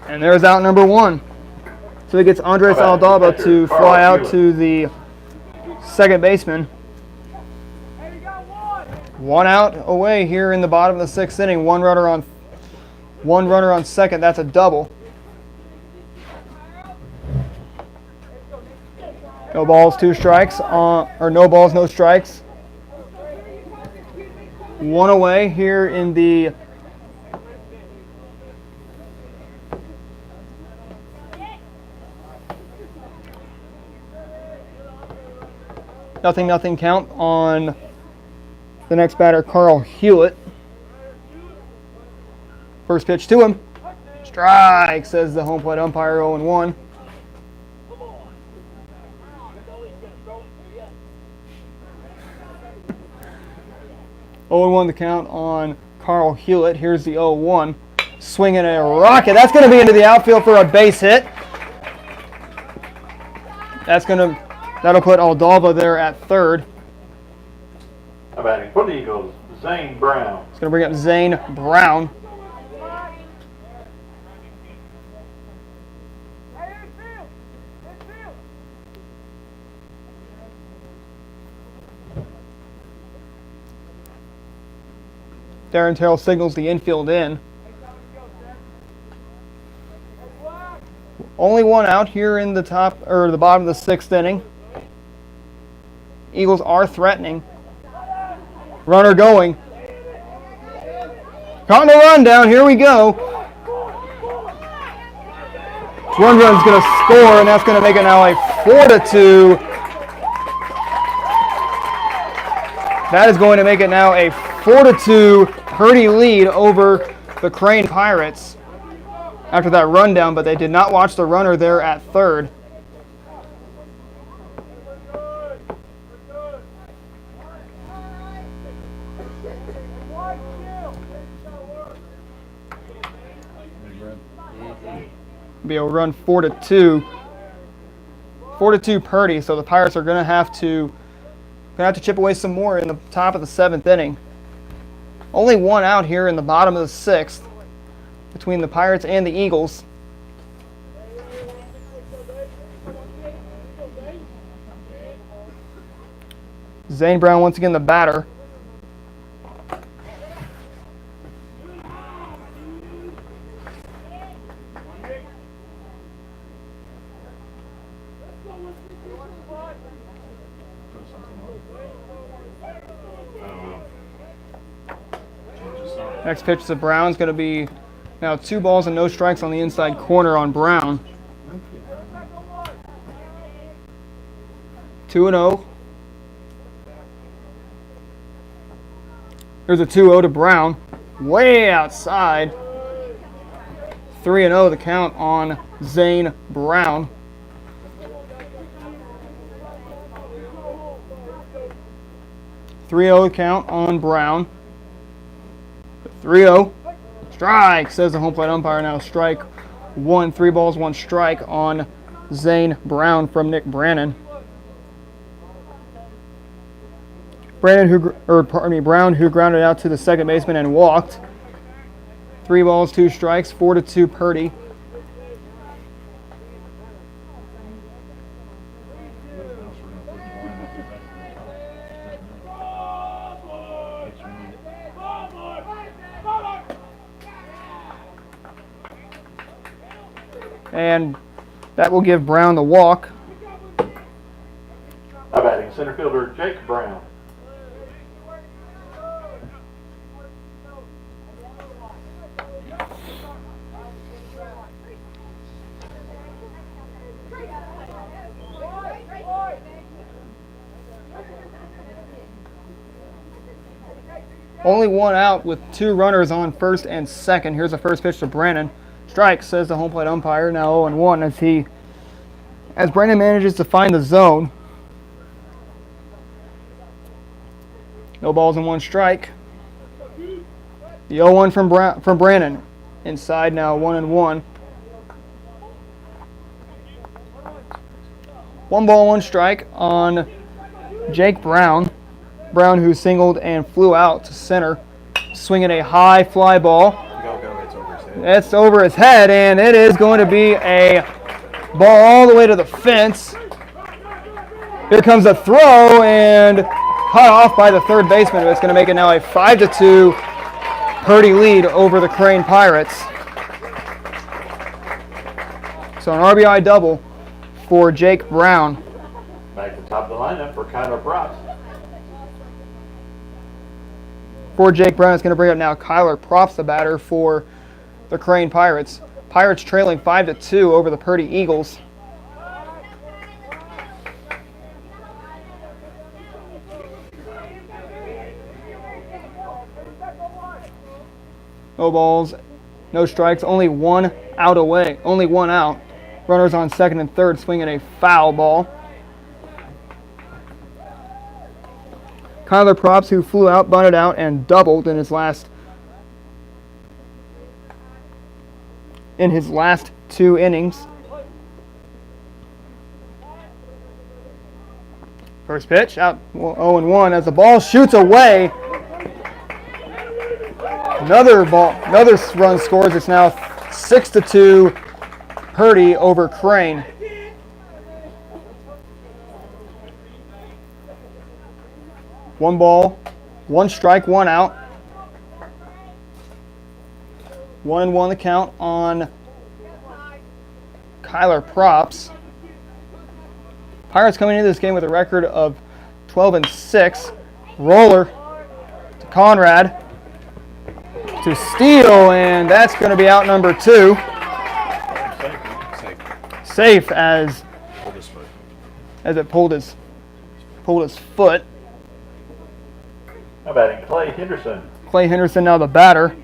And there's out number 1. So it gets Andres Aldalva to fly out to the second baseman. 1 out away here in the bottom of the 6th inning. One runner on second. That's a double. No balls, 2 strikes, no balls, no strikes. 1 away here in the nothing count on the next batter, Carl Hewlett. First pitch to him. Strike, says the home plate umpire, 0-1. The count on Carl Hewlett. Here's the 0-1. Swinging a rocket. That's going to be into the outfield for a base hit. That'll put Aldalva there at third. Batting for the Eagles, Zane Brown. It's going to bring up Zane Brown. Darren Terrell signals the infield in. Only 1 out here in the bottom of the 6th inning. Eagles are threatening. Runner going. Caught a run down. Here we go. One run's going to score, and that's going to make it now a 4-2. That is going to make it now a 4-2 Purdy lead over the Crane Pirates after that rundown, but they did not watch the runner there at third. Be a run 4-2. 4-2 Purdy, so the Pirates are going to have to chip away some more in the top of the 7th inning. Only 1 out here in the bottom of the 6th between the Pirates and the Eagles. Zane Brown once again the batter. Next pitch to Brown is going to be now 2 balls and no strikes on the inside corner on Brown. 2-0 There's a 2-0 to Brown. Way outside. 3-0 the count on Zane Brown. The count on Brown. 3-0. Strike, says the home plate umpire. Now strike one. 3 balls, 1 strike on Zane Brown from Nick Brannon. Brown, who grounded out to the second baseman and walked. 3 balls, 2 strikes, 4-2 Purdy. And that will give Brown the walk. Now batting center fielder Jake Brown. Only 1 out with 2 runners on first and second. Here's the first pitch to Brannon. Strike, says the home plate umpire. Now 0-1 as Brannon manages to find the zone. No balls and 1 strike. The 0-1 from Brannon. Inside now 1-1. 1 ball, 1 strike on Jake Brown. Brown, who singled and flew out to center, swinging a high fly ball. Go, it's over his head. It's over his head, and it is going to be a ball all the way to the fence. Here comes a throw, and cut off by the third baseman. It's going to make it now a 5-2 Purdy lead over the Crane Pirates. So an RBI double for Jake Brown. Back to the top of the lineup for Kyler Props. For Jake Brown, it's going to bring up now Kyler Props, the batter for the Crane Pirates. Pirates trailing 5-2 over the Purdy Eagles. No balls, no strikes, only 1 out away. Only 1 out. Runners on second and third, swinging a foul ball. Kyler Props, who flew out, bunted out, and doubled in his last 2 innings. First pitch out 0-1 as the ball shoots away. Another run scores. It's now 6-2 Purdy over Crane. One ball, 1 strike, 1 out. 1-1 the count on Kyler Props. Pirates coming into this game with a record of 12-6. Roller to Conrad to steal, and that's going to be out number 2. Safe as it pulled his foot. How batting Clay Henderson. Clay Henderson now the batter.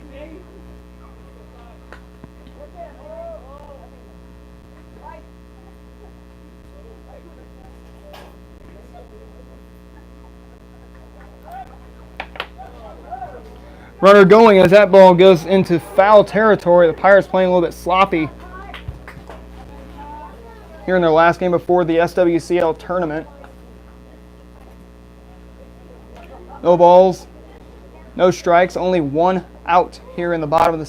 Runner going as that ball goes into foul territory. The Pirates playing a little bit sloppy here in their last game before the SWCL tournament. No balls, no strikes, only 1 out here in the bottom of the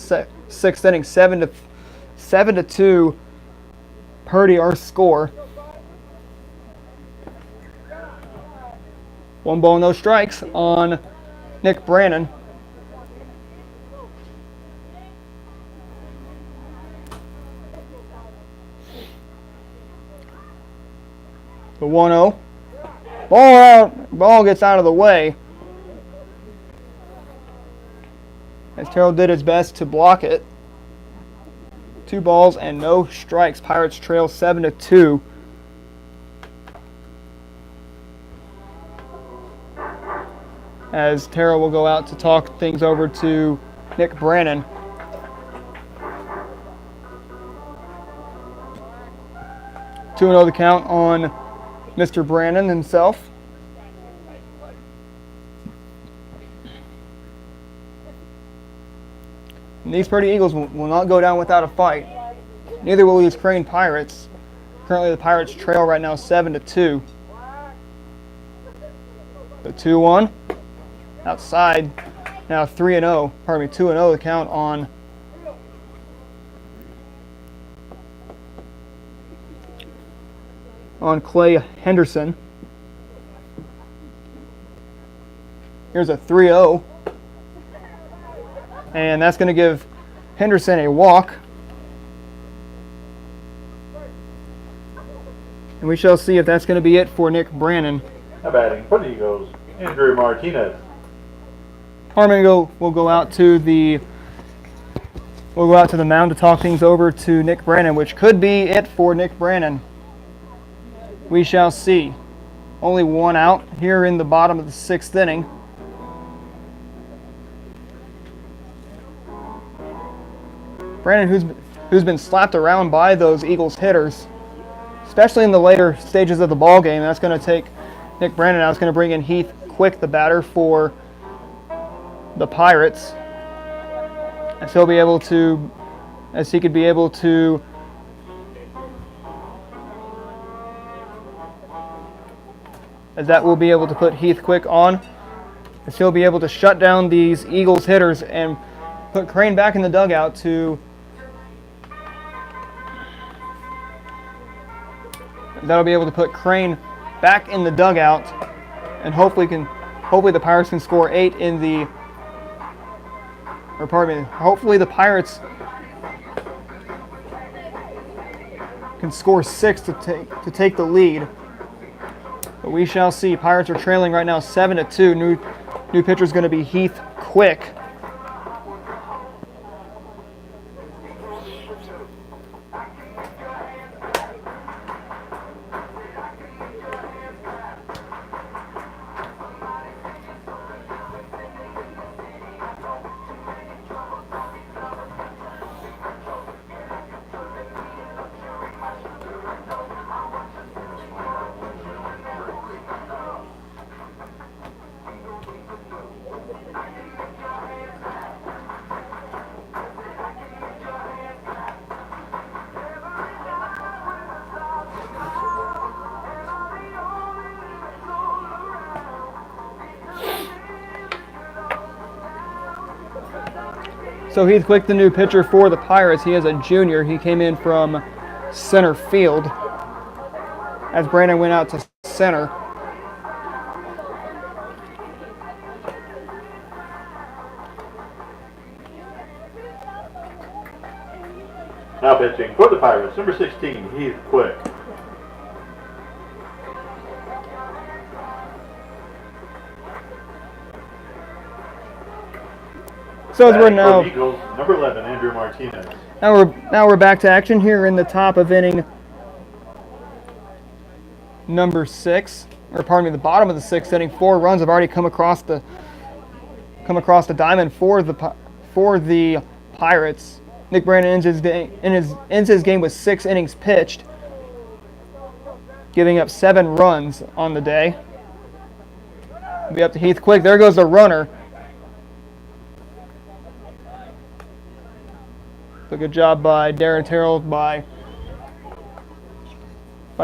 6th inning. 7-2 Purdy our score. 1 ball, no strikes on Nick Brannon. The 1-0. Ball out. Ball gets out of the way. As Terrell did his best to block it. 2 balls and no strikes. Pirates trail 7-2. as Tara will go out to talk things over to Nick Brannon. Two and 0 the count on Mr. Brannon himself. And these Purdy Eagles will not go down without a fight. Neither will these Crane Pirates. Currently the Pirates trail right now 7-2. The 2-1. Outside. Now 3-0. Pardon me, 2-0 the count on Clay Henderson. Here's a 3-0. And that's going to give Henderson a walk. And we shall see if that's going to be it for Nick Brannon. Now batting for the Eagles, Andrew Martinez. Harmon will go out to the mound to talk things over to Nick Brannon, which could be it for Nick Brannon. We shall see. Only one out here in the bottom of the 6th inning. Brannon, who's been slapped around by those Eagles hitters, especially in the later stages of the ball game. That's going to take Nick Brannon out. It's going to bring in Heath Quick, the batter for the Pirates, as he could be able to as that will be able to put Heath Quick on, as he'll be able to shut down these Eagles hitters and put Crane back in the dugout that'll be able to put Crane back in the dugout, and hopefully the Pirates can score 8 in the, or pardon me, hopefully the Pirates can score 6 to take the lead. But we shall see. Pirates are trailing right now 7-2. New pitcher is going to be Heath Quick. So Heath Quick, the new pitcher for the Pirates. He is a junior. He came in from center field as Brandon went out to center. Now pitching for the Pirates, number 16, Heath Quick. So as we're Batting now, for the Eagles, number 11, Andrew Martinez. now we're back to action here in the top of inning number 6, or pardon me, the bottom of the 6th inning. 4 runs have already come across the diamond for the Pirates. Nick Brannon ends his game with 6 innings pitched, giving up 7 runs on the day. It'll be up to Heath Quick. There goes the runner. So good job by Darren Terrell by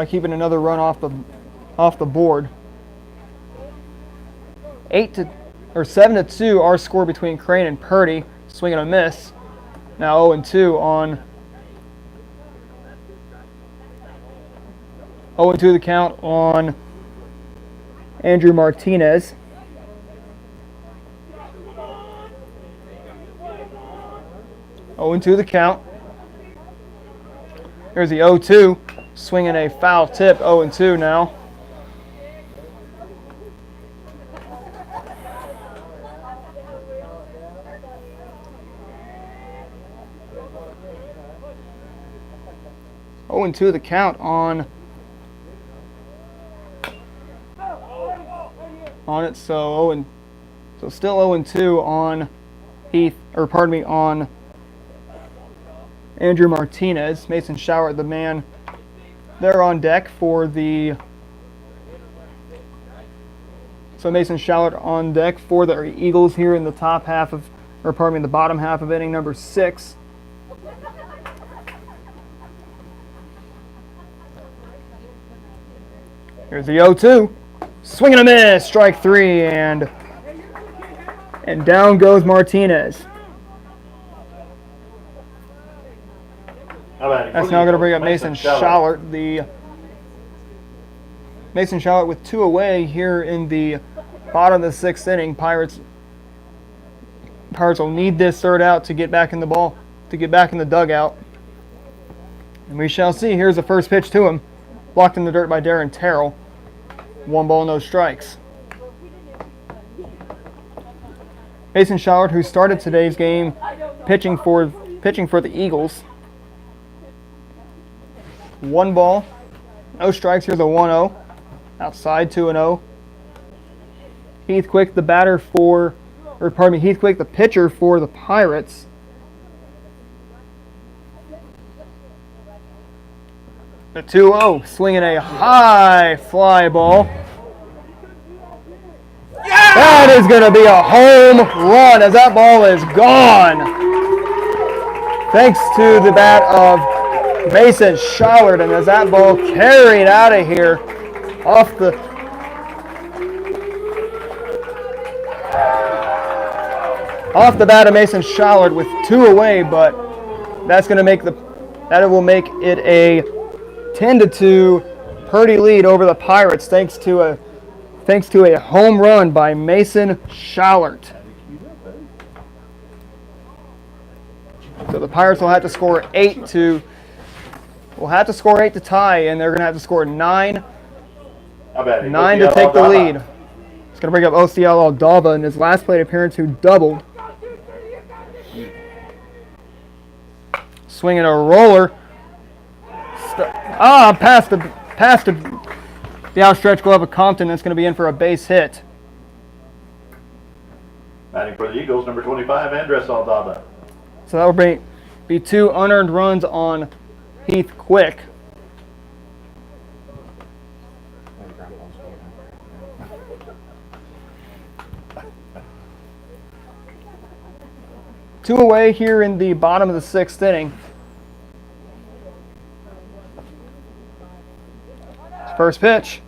keeping another run off the board. 7-2 our score between Crane and Purdy. Swing and a miss. Now 0-2 on 0-2 the count on Andrew Martinez. The count. Here's the 0-2, swinging a foul tip. 0-2 now. The count on it. So So still 0-2 on on Andrew Martinez. Mason Shower, the man there on deck for the. So Mason Shallert on deck for the Eagles here in the the bottom half of inning number 6. Here's the 0-2. Swing and a miss. Strike 3, and down goes Martinez. That's now going to bring up Mason Shallert. Mason Shallert with 2 away here in the bottom of the 6th inning. Pirates will need this third out to get back in the dugout. And we shall see. Here's the first pitch to him. Blocked in the dirt by Darren Terrell. 1 ball, no strikes. Mason Shallert, who started today's game pitching for the Eagles. 1 ball, no strikes. Here's a 1-0. Outside 2-0. Heathquick, the pitcher for the Pirates. The 2-0, swinging a high fly ball. Yeah! That is going to be a home run as that ball is gone. Thanks to the bat of Mason Shallert, and as that ball carried out of here off the bat of Mason Shallert with 2 away, but that's going to make will make it a 10-2 Purdy lead over the Pirates thanks to a home run by Mason Shallert. So the Pirates will have to score 8 to tie, and they're going to have to score 9 to take the lead. It's going to bring up Osiel Aldava in his last plate appearance, who doubled. Swinging a roller. Past the outstretched glove of Compton. That's going to be in for a base hit. Batting for the Eagles, number 25, Andres Aldava. So that will be 2 unearned runs on Heathquick. Two away here in the bottom of the 6th inning. First pitch.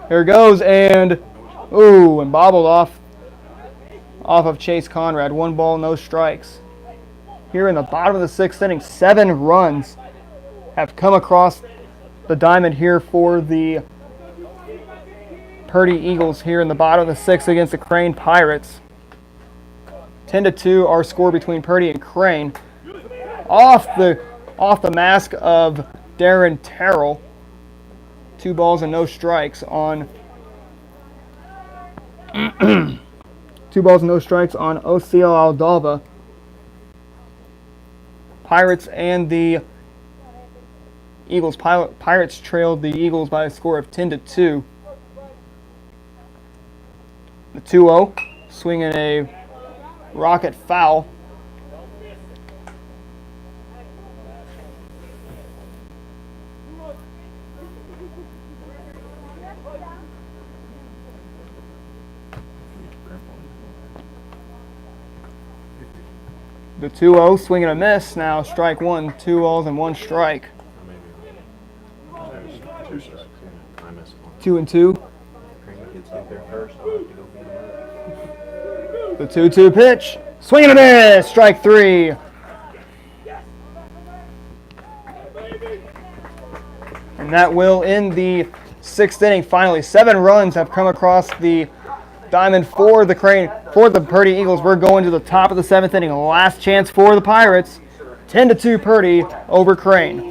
Here it goes, and bobbled off of Chase Conrad. 1 ball, no strikes. Here in the bottom of the 6th inning, 7 runs have come across the diamond here for the Purdy Eagles here in the bottom of the 6th against the Crane Pirates. 10-2 our score between Purdy and Crane. Off the mask of Darren Terrell. 2 balls and no strikes on 2 balls and no strikes on Osiel Aldava. Pirates and the Eagles. Pirates trailed the Eagles by a score of 10-2. The 2-0, swinging a rocket foul. The 2-0, swing and a miss. Now strike 1, 2 balls and 1 strike. 2-2. The 2-2 pitch. Swing and a miss. Strike 3. And that will end the 6th inning. Finally, 7 runs have come across the diamond for the Purdy Eagles. We're going to the top of the 7th inning. Last chance for the Pirates. 10-2 Purdy over Crane.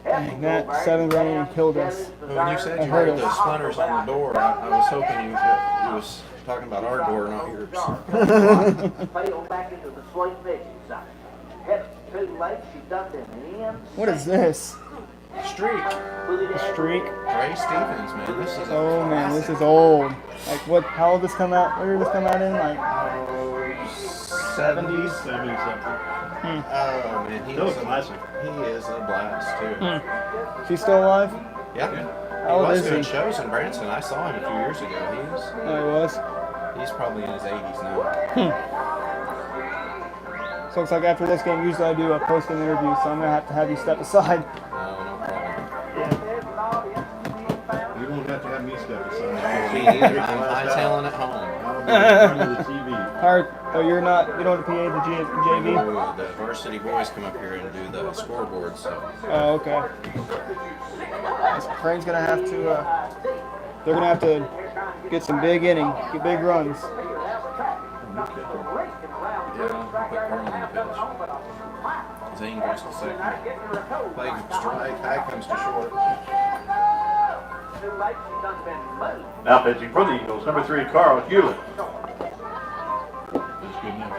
Dang, that 7th inning killed us. When you said you heard the splinters on the door, I was hoping you was talking about our door, not yours. What is this? Streak. A streak? Ray Stevens, man. This is a Oh man, this classic. is old. Like what? How did this come out? What did this come out in? Like 70s. 70 something. Oh man, he Still is a classic. He is a blast too. Is he still alive? Yeah. How old He was is doing he? shows in Branson. I saw him a few years ago. Oh, he was. He's probably in his 80s now. So looks like after this game, usually I do a post-game interview, so I'm gonna have you step aside. No problem. You won't have to have me step aside. Me neither. I'm hightailing at home. I'll be in front of the TV. Hard. Oh, you're not. You don't PA the JV. Ooh, the varsity boys come up here and do the scoreboard, so Oh, okay. Crane's gonna have to. They're gonna have to get some big innings, get big runs. yeah, I'll put Carl on the pitch. Zane goes to second. Play strike, high comes to short. Now pitching for the Eagles, number 3, Carl Hewlett. That's good enough.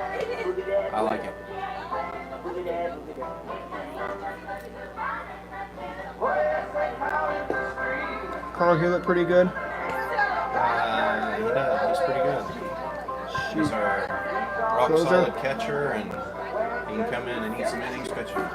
I like it. Carl Hewlett pretty good. He does. He's pretty good. He's our rock Closer. solid catcher, and he can come in and eat some innings pitching.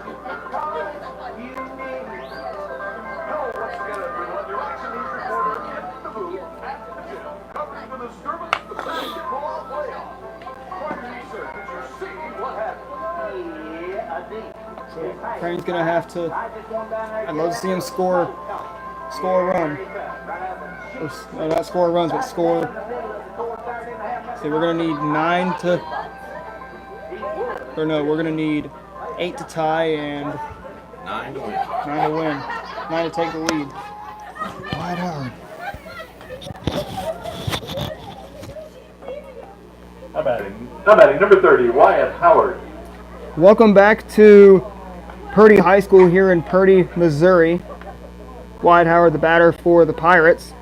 Crane's gonna have to. I'd love to see him score a run. No, not score runs, but score. See, we're gonna need 9 to. Or no, we're gonna need 8 to tie and 9 to win. 9 to win. 9 to take the lead. Wide Howard. How batting, number 30, Wyatt Howard. Welcome back to Purdy High School here in Purdy, Missouri. Wyatt Howard, the batter for the Pirates.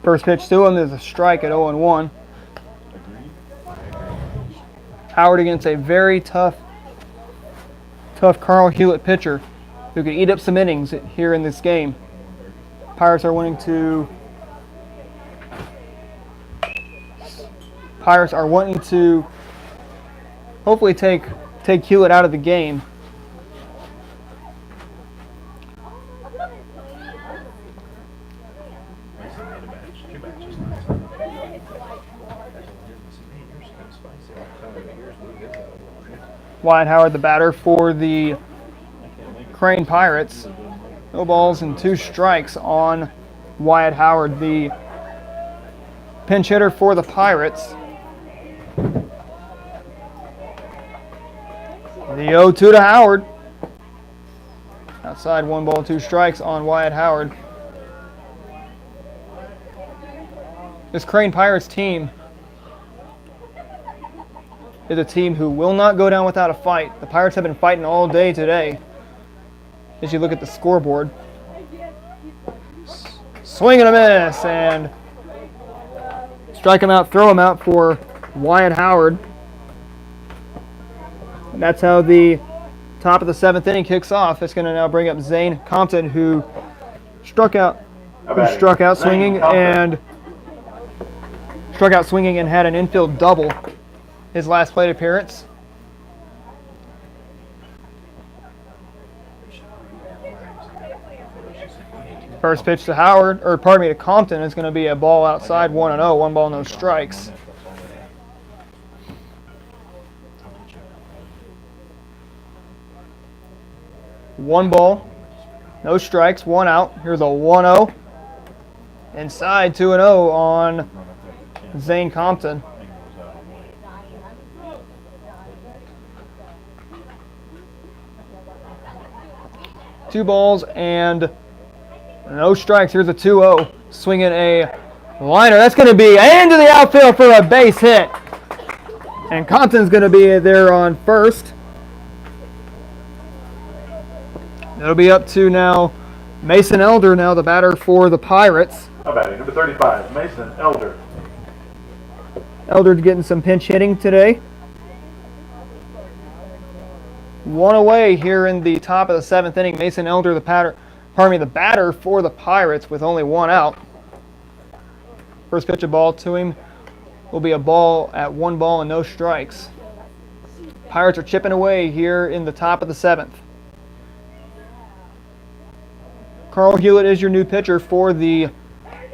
First pitch to him is a strike at 0-1. Howard against a very tough Carl Hewlett pitcher who could eat up some innings here in this game. Pirates are wanting to hopefully take Hewlett out of the game. Wyatt Howard, the batter for the Crane Pirates. No balls and 2 strikes on Wyatt Howard, the pinch hitter for the Pirates. The 0-2 to Howard. Outside, 1 ball, 2 strikes on Wyatt Howard. This Crane Pirates team is a team who will not go down without a fight. The Pirates have been fighting all day today. As you look at the scoreboard. Swing and a miss, and strike him out, throw him out for Wyatt Howard. And that's how the top of the 7th inning kicks off. It's going to now bring up Zane Compton, who struck out swinging and had an infield double his last plate appearance. First pitch to to Compton is going to be a ball outside, 1-0, 1 ball, no strikes. One ball, no strikes, 1 out. Here's a 1-0. Inside, 2-0 on Zane Compton. Two balls and no strikes. Here's a 2-0. Swinging a liner. That's going to be into the outfield for a base hit. And Compton's going to be there on first. It'll be up to now Mason Elder, now the batter for the Pirates. How batting, number 35, Mason Elder. Elder's getting some pinch hitting today. One away here in the top of the 7th inning. Mason Elder, the batter for the Pirates with only one out. First pitch of ball to him will be a ball at 1 ball and no strikes. Pirates are chipping away here in the top of the 7th. Carl Hewlett is your new pitcher for the...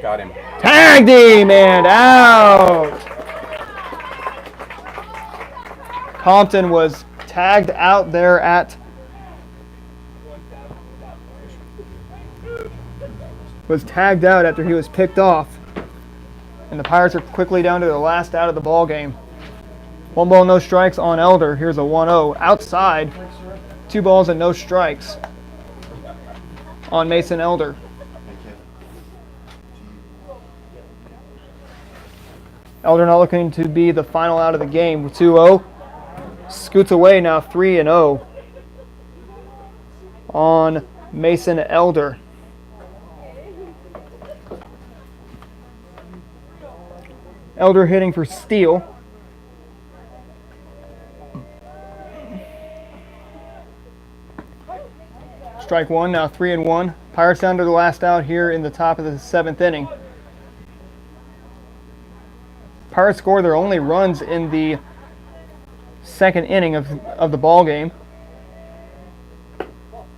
Got him. Tagged him and out! Compton was tagged out there at... was tagged out after he was picked off. And the Pirates are quickly down to the last out of the ball game. 1 ball, no strikes on Elder. Here's a 1-0. Outside, 2 balls and no strikes on Mason Elder. Elder not looking to be the final out of the game with 2-0. Scoots away now 3-0 on Mason Elder. Elder hitting for steal. Strike 1, now 3-1. Pirates down to the last out here in the top of the 7th inning. Pirates score their only runs in the 2nd inning of the ball game.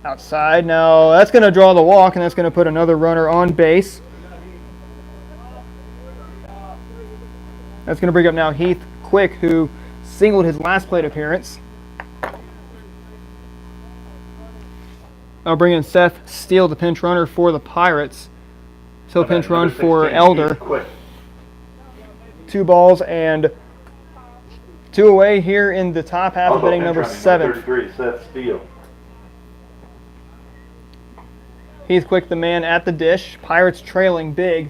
Outside, now that's going to draw the walk, and that's going to put another runner on base. That's going to bring up now Heath Quick, who singled his last plate appearance. I'll bring in Seth Steele, the pinch runner for the Pirates. So pinch run for Elder. 2 balls and 2 away here in the top half of inning number 7. 33, Seth Steele. Heath Quick, the man at the dish. Pirates trailing big.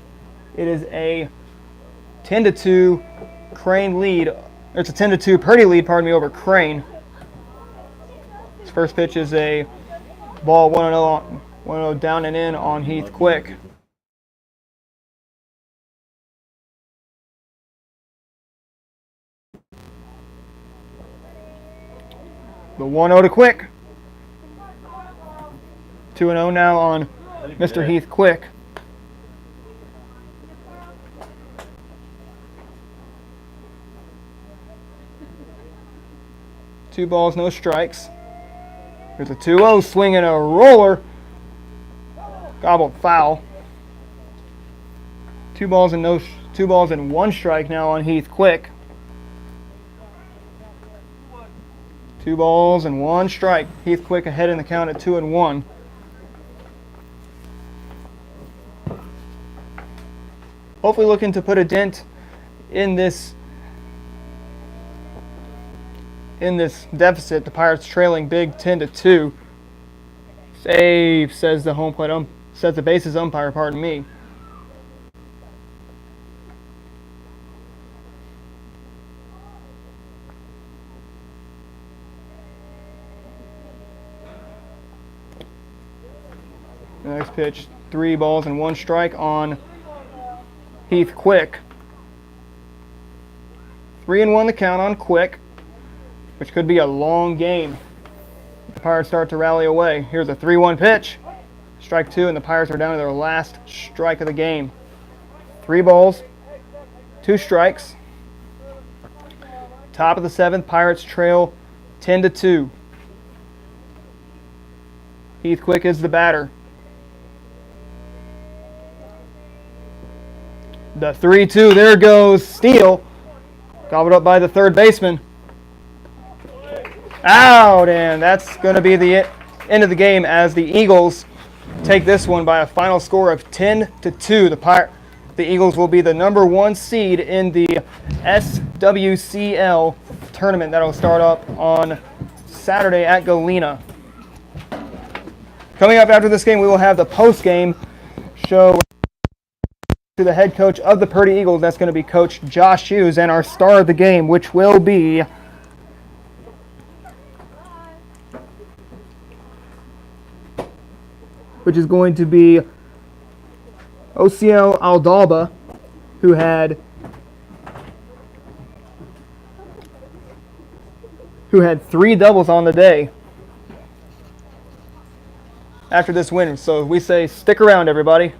It is a 10-2 Crane lead. It's a 10-2 Purdy lead, over Crane. His first pitch is a ball 1-0 down and in on Heath Quick. The 1-0 to Quick. 2-0 now on Mr. Heath Quick. Two balls, no strikes. There's a 2-0 swing and a roller. Gobbled foul. 2 balls and 1 strike now on Heath Quick. 2 balls and 1 strike. Heath Quick ahead in the count at 2-1. Hopefully looking to put a dent in this deficit. The Pirates trailing big 10-2. Save, says the home plate says the bases umpire, pardon me. The next pitch, 3 balls and 1 strike on Heath Quick. 3-1 the count on Quick, which could be a long game. The Pirates start to rally away. Here's a 3-1 pitch. Strike 2, and the Pirates are down to their last strike of the game. 3 balls, 2 strikes. Top of the 7th, Pirates trail 10-2. Heath Quick is the batter. The 3-2, there goes Steele. Gobbled up by the third baseman. Out, and that's going to be the end of the game as the Eagles take this one by a final score of 10-2. The Eagles will be the number 1 seed in the SWCL tournament that will start up on Saturday at Galena. Coming up after this game, we will have the post-game show to the head coach of the Purdy Eagles. That's going to be Coach Josh Hughes, and our star of the game, which will be going to be Osiel Aldalba, who had who had 3 doubles on the day after this win. So we say stick around, everybody.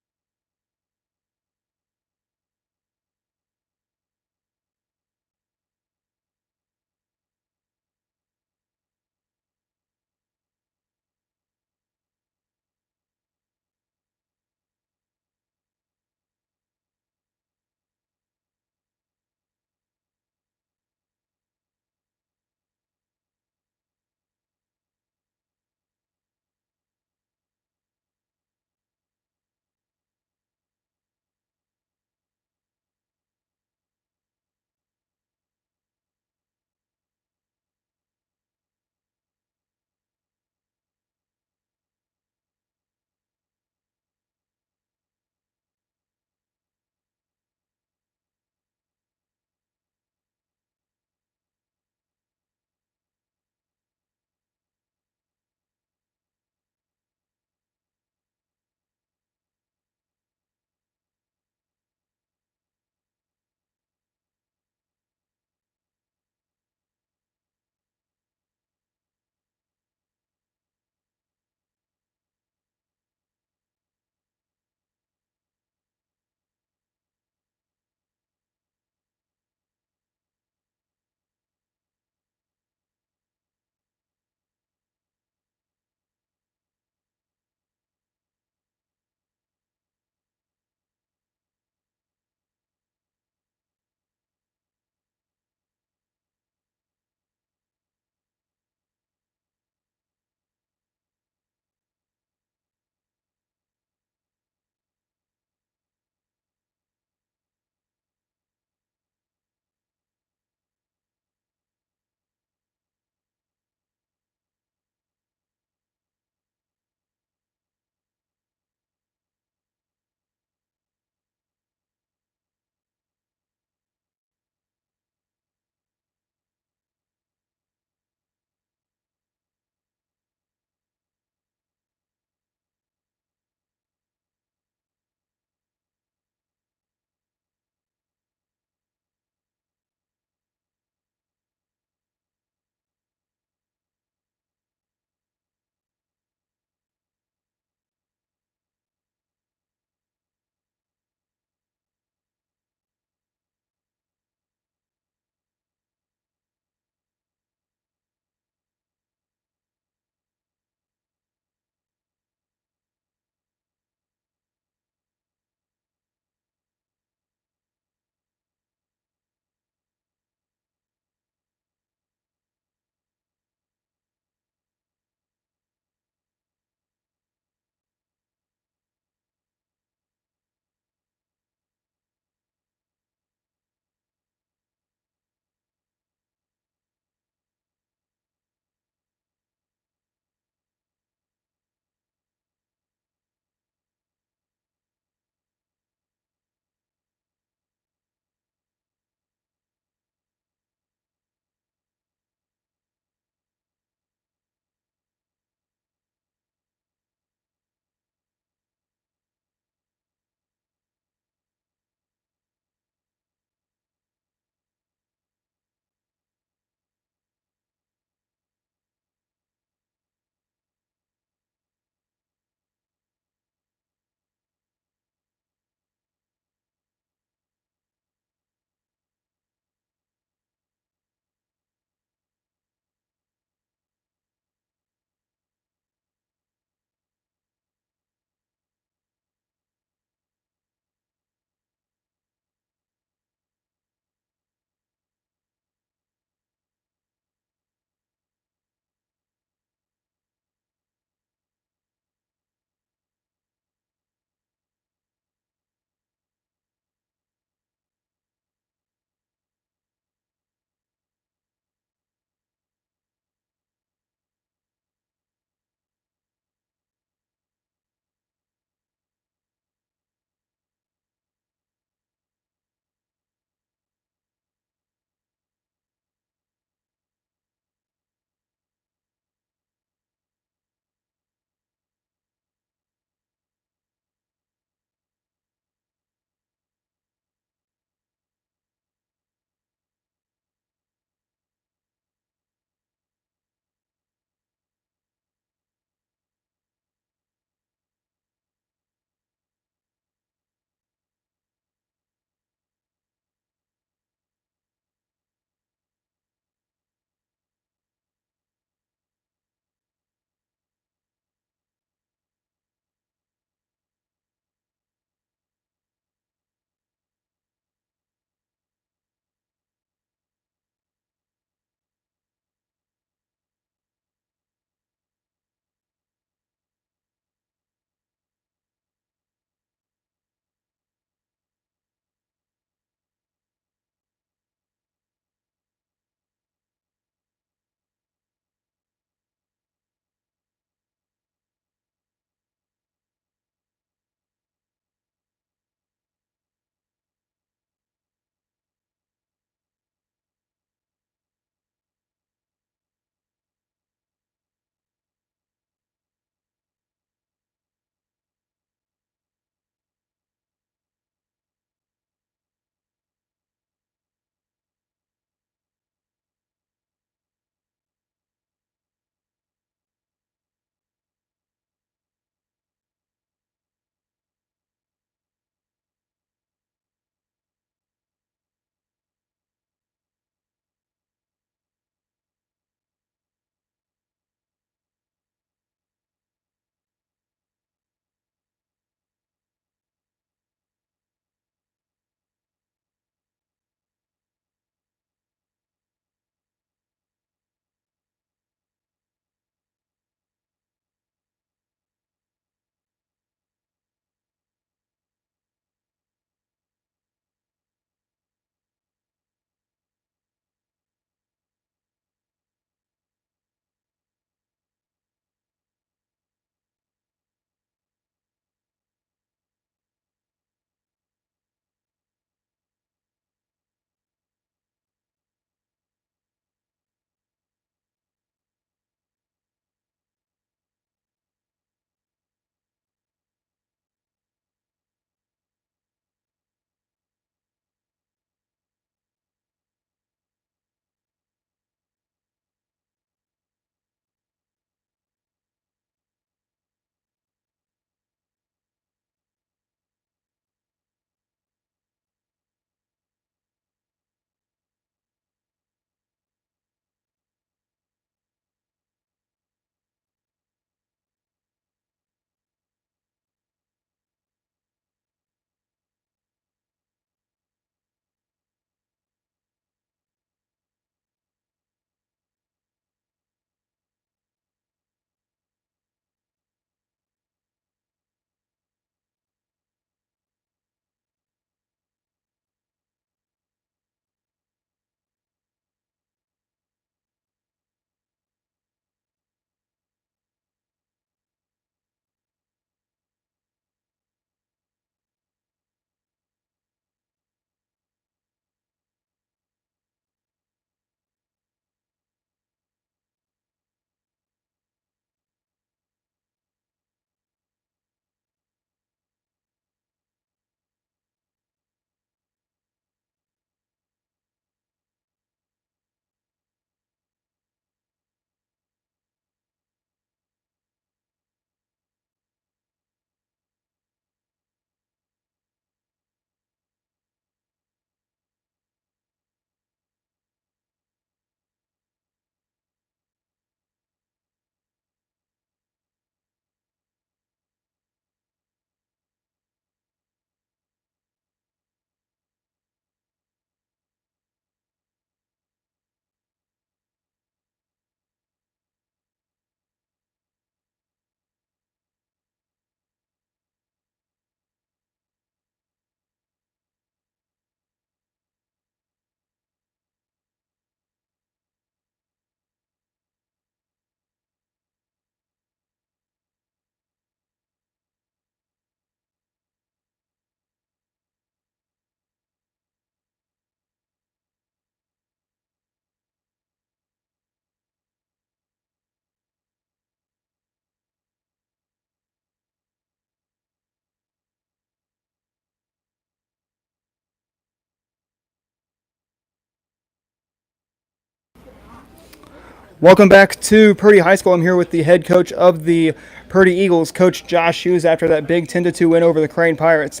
Welcome back to Purdy High School. I'm here with the head coach of the Purdy Eagles, Coach Josh Hughes, after that big 10-2 win over the Crane Pirates.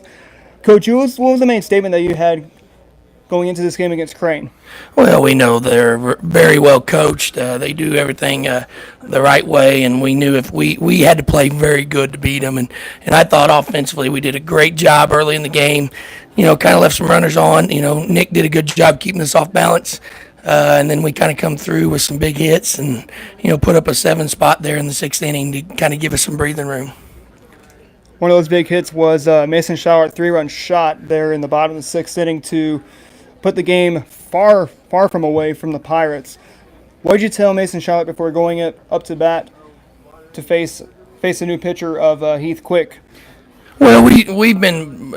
Coach, what was the main statement that you had going into this game against Crane? Well, we know they're very well coached. They do everything the right way, and we knew if we had to play very good to beat them. And I thought offensively we did a great job early in the game. Kind of left some runners on. Nick did a good job keeping us off balance. And then we kind of come through with some big hits and, put up a 7 spot there in the 6th inning to kind of give us some breathing room. One of those big hits was Mason Schauer 3-run shot there in the bottom of the 6th inning to put the game far from away from the Pirates. What did you tell Mason Schauer before going up to bat to face a new pitcher of Heath Quick? Well, we've been,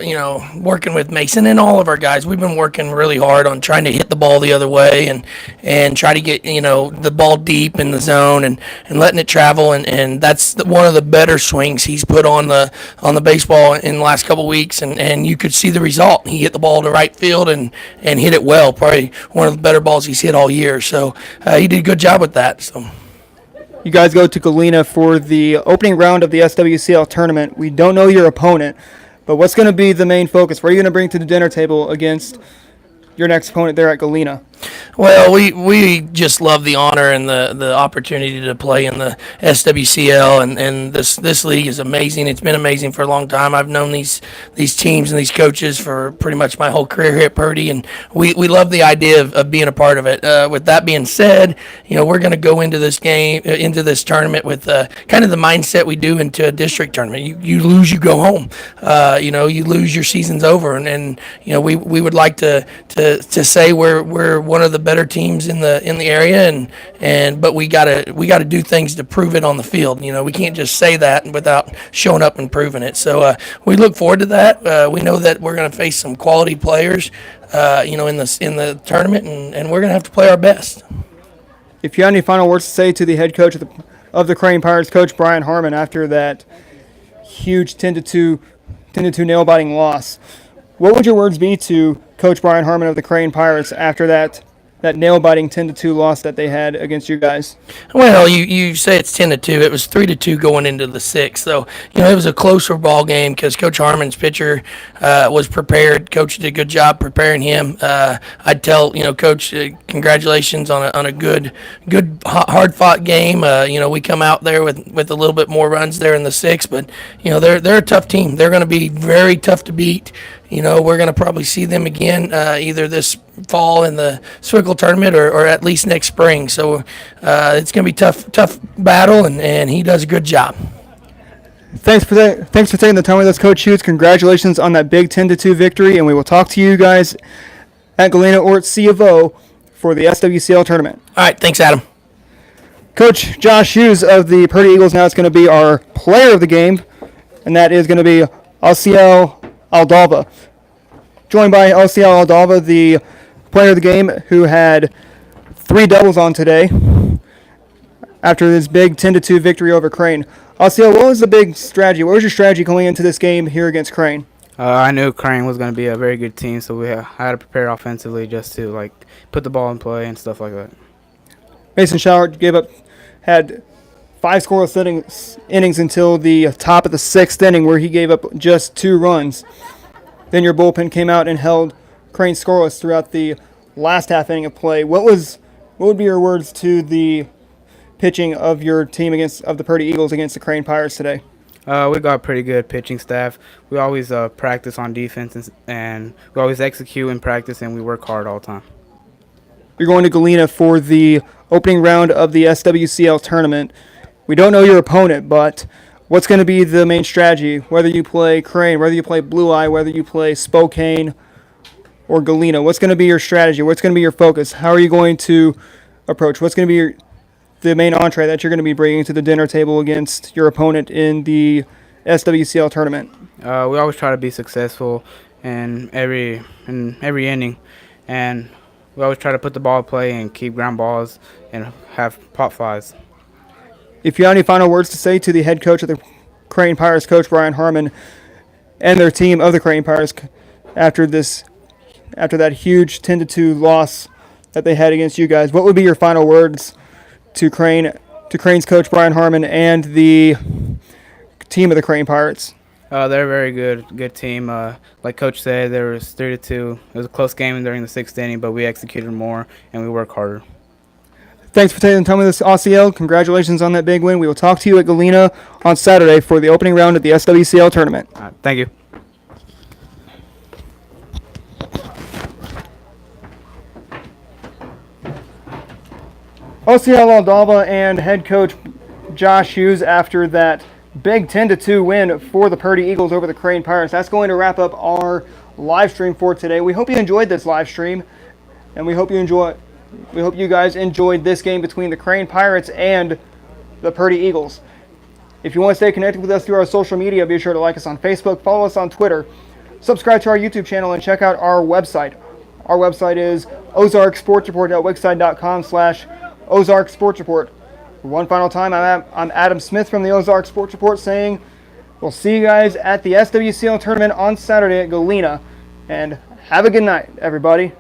working with Mason and all of our guys. We've been working really hard on trying to hit the ball the other way and try to get, the ball deep in the zone and letting it travel. And that's one of the better swings he's put on the baseball in the last couple of weeks. And you could see the result. He hit the ball to right field and hit it well. Probably one of the better balls he's hit all year. So he did a good job with that. So. You guys go to Galena for the opening round of the SWCL tournament. We don't know your opponent, but what's going to be the main focus? What are you going to bring to the dinner table against your next opponent there at Galena? Well, we just love the honor and the opportunity to play in the SWCL, and this league is amazing. It's been amazing for a long time. I've known these teams and these coaches for pretty much my whole career here at Purdy, and we love the idea of being a part of it. With that being said, we're going to go into this tournament with kind of the mindset we do into a district tournament. You lose, you go home. You lose, your season's over, and we would like to say we're one of the better teams in the area, but we gotta do things to prove it on the field. We can't just say that without showing up and proving it. So we look forward to that. We know that we're going to face some quality players, in the tournament, and we're going to have to play our best. If you have any final words to say to the head coach of the Crane Pirates, Coach Brian Harmon, after that huge 10-2 nail-biting loss, what would your words be to Coach Brian Harmon of the Crane Pirates after that nail-biting 10-2 loss that they had against you guys? Well, you say it's 10-2. It was 3-2 going into the 6th. So, it was a closer ball game because Coach Harmon's pitcher was prepared. Coach did a good job preparing him. I'd tell, Coach, congratulations on a good hard-fought game. We come out there with a little bit more runs there in the 6th, but, they're a tough team. They're going to be very tough to beat. We're going to probably see them again either this fall in the Swickle tournament or at least next spring. So it's going to be tough battle, and he does a good job. Thanks for that. Thanks for taking the time with us, Coach Hughes. Congratulations on that big 10-2 victory, and we will talk to you guys at Galena or at C of O for the SWCL tournament. All right, thanks, Adam. Coach Josh Hughes of the Purdy Eagles now is going to be our player of the game, and that is going to be Alciel Aldalva. Joined by Alciel Aldalva, the player of the game, who had 3 doubles on today after this big 10-2 victory over Crane. Alciel, what was the big strategy? What was your strategy going into this game here against Crane? I knew Crane was going to be a very good team, so I had to prepare offensively just to put the ball in play and stuff like that. Mason Schauer had 5 scoreless innings until the top of the 6th inning, where he gave up just 2 runs. Then your bullpen came out and held Crane scoreless throughout the last half inning of play. What would be your words to the pitching of your team of the Purdy Eagles against the Crane Pirates today? We got a pretty good pitching staff. We always practice on defense, and we always execute in practice, and we work hard all the time. You're going to Galena for the opening round of the SWCL tournament. We don't know your opponent, but what's going to be the main strategy? Whether you play Crane, whether you play Blue Eye, whether you play Spokane or Galena, what's going to be your strategy? What's going to be your focus? How are you going to approach? What's going to be the main entree that you're going to be bringing to the dinner table against your opponent in the SWCL tournament? We always try to be successful in every inning, and we always try to put the ball in play and keep ground balls and have pop flies. If you have any final words to say to the head coach of the Crane Pirates, Coach Brian Harmon, and their team of the Crane Pirates after that huge 10-2 loss that they had against you guys, what would be your final words to Crane's coach Brian Harmon and the team of the Crane Pirates? They're a very good team. Like Coach said, there was 3-2. It was a close game during the 6th inning, but we executed more and we worked harder. Thanks for taking the time with us, Osiel. Congratulations on that big win. We will talk to you at Galena on Saturday for the opening round of the SWCL tournament. All right, thank you. Osiel Aldaba and head coach Josh Hughes after that big 10-2 win for the Purdy Eagles over the Crane Pirates. That's going to wrap up our live stream for today. We hope you enjoyed this live stream, and we hope you guys enjoyed this game between the Crane Pirates and the Purdy Eagles. If you want to stay connected with us through our social media, be sure to like us on Facebook, follow us on Twitter, subscribe to our YouTube channel, and check out our website. Our website is ozarksportsreport.wixsite.com/Ozark Sports Report. One final time, I'm Adam Smith from the Ozark Sports Report saying we'll see you guys at the SWCL tournament on Saturday at Galena. And have a good night, everybody.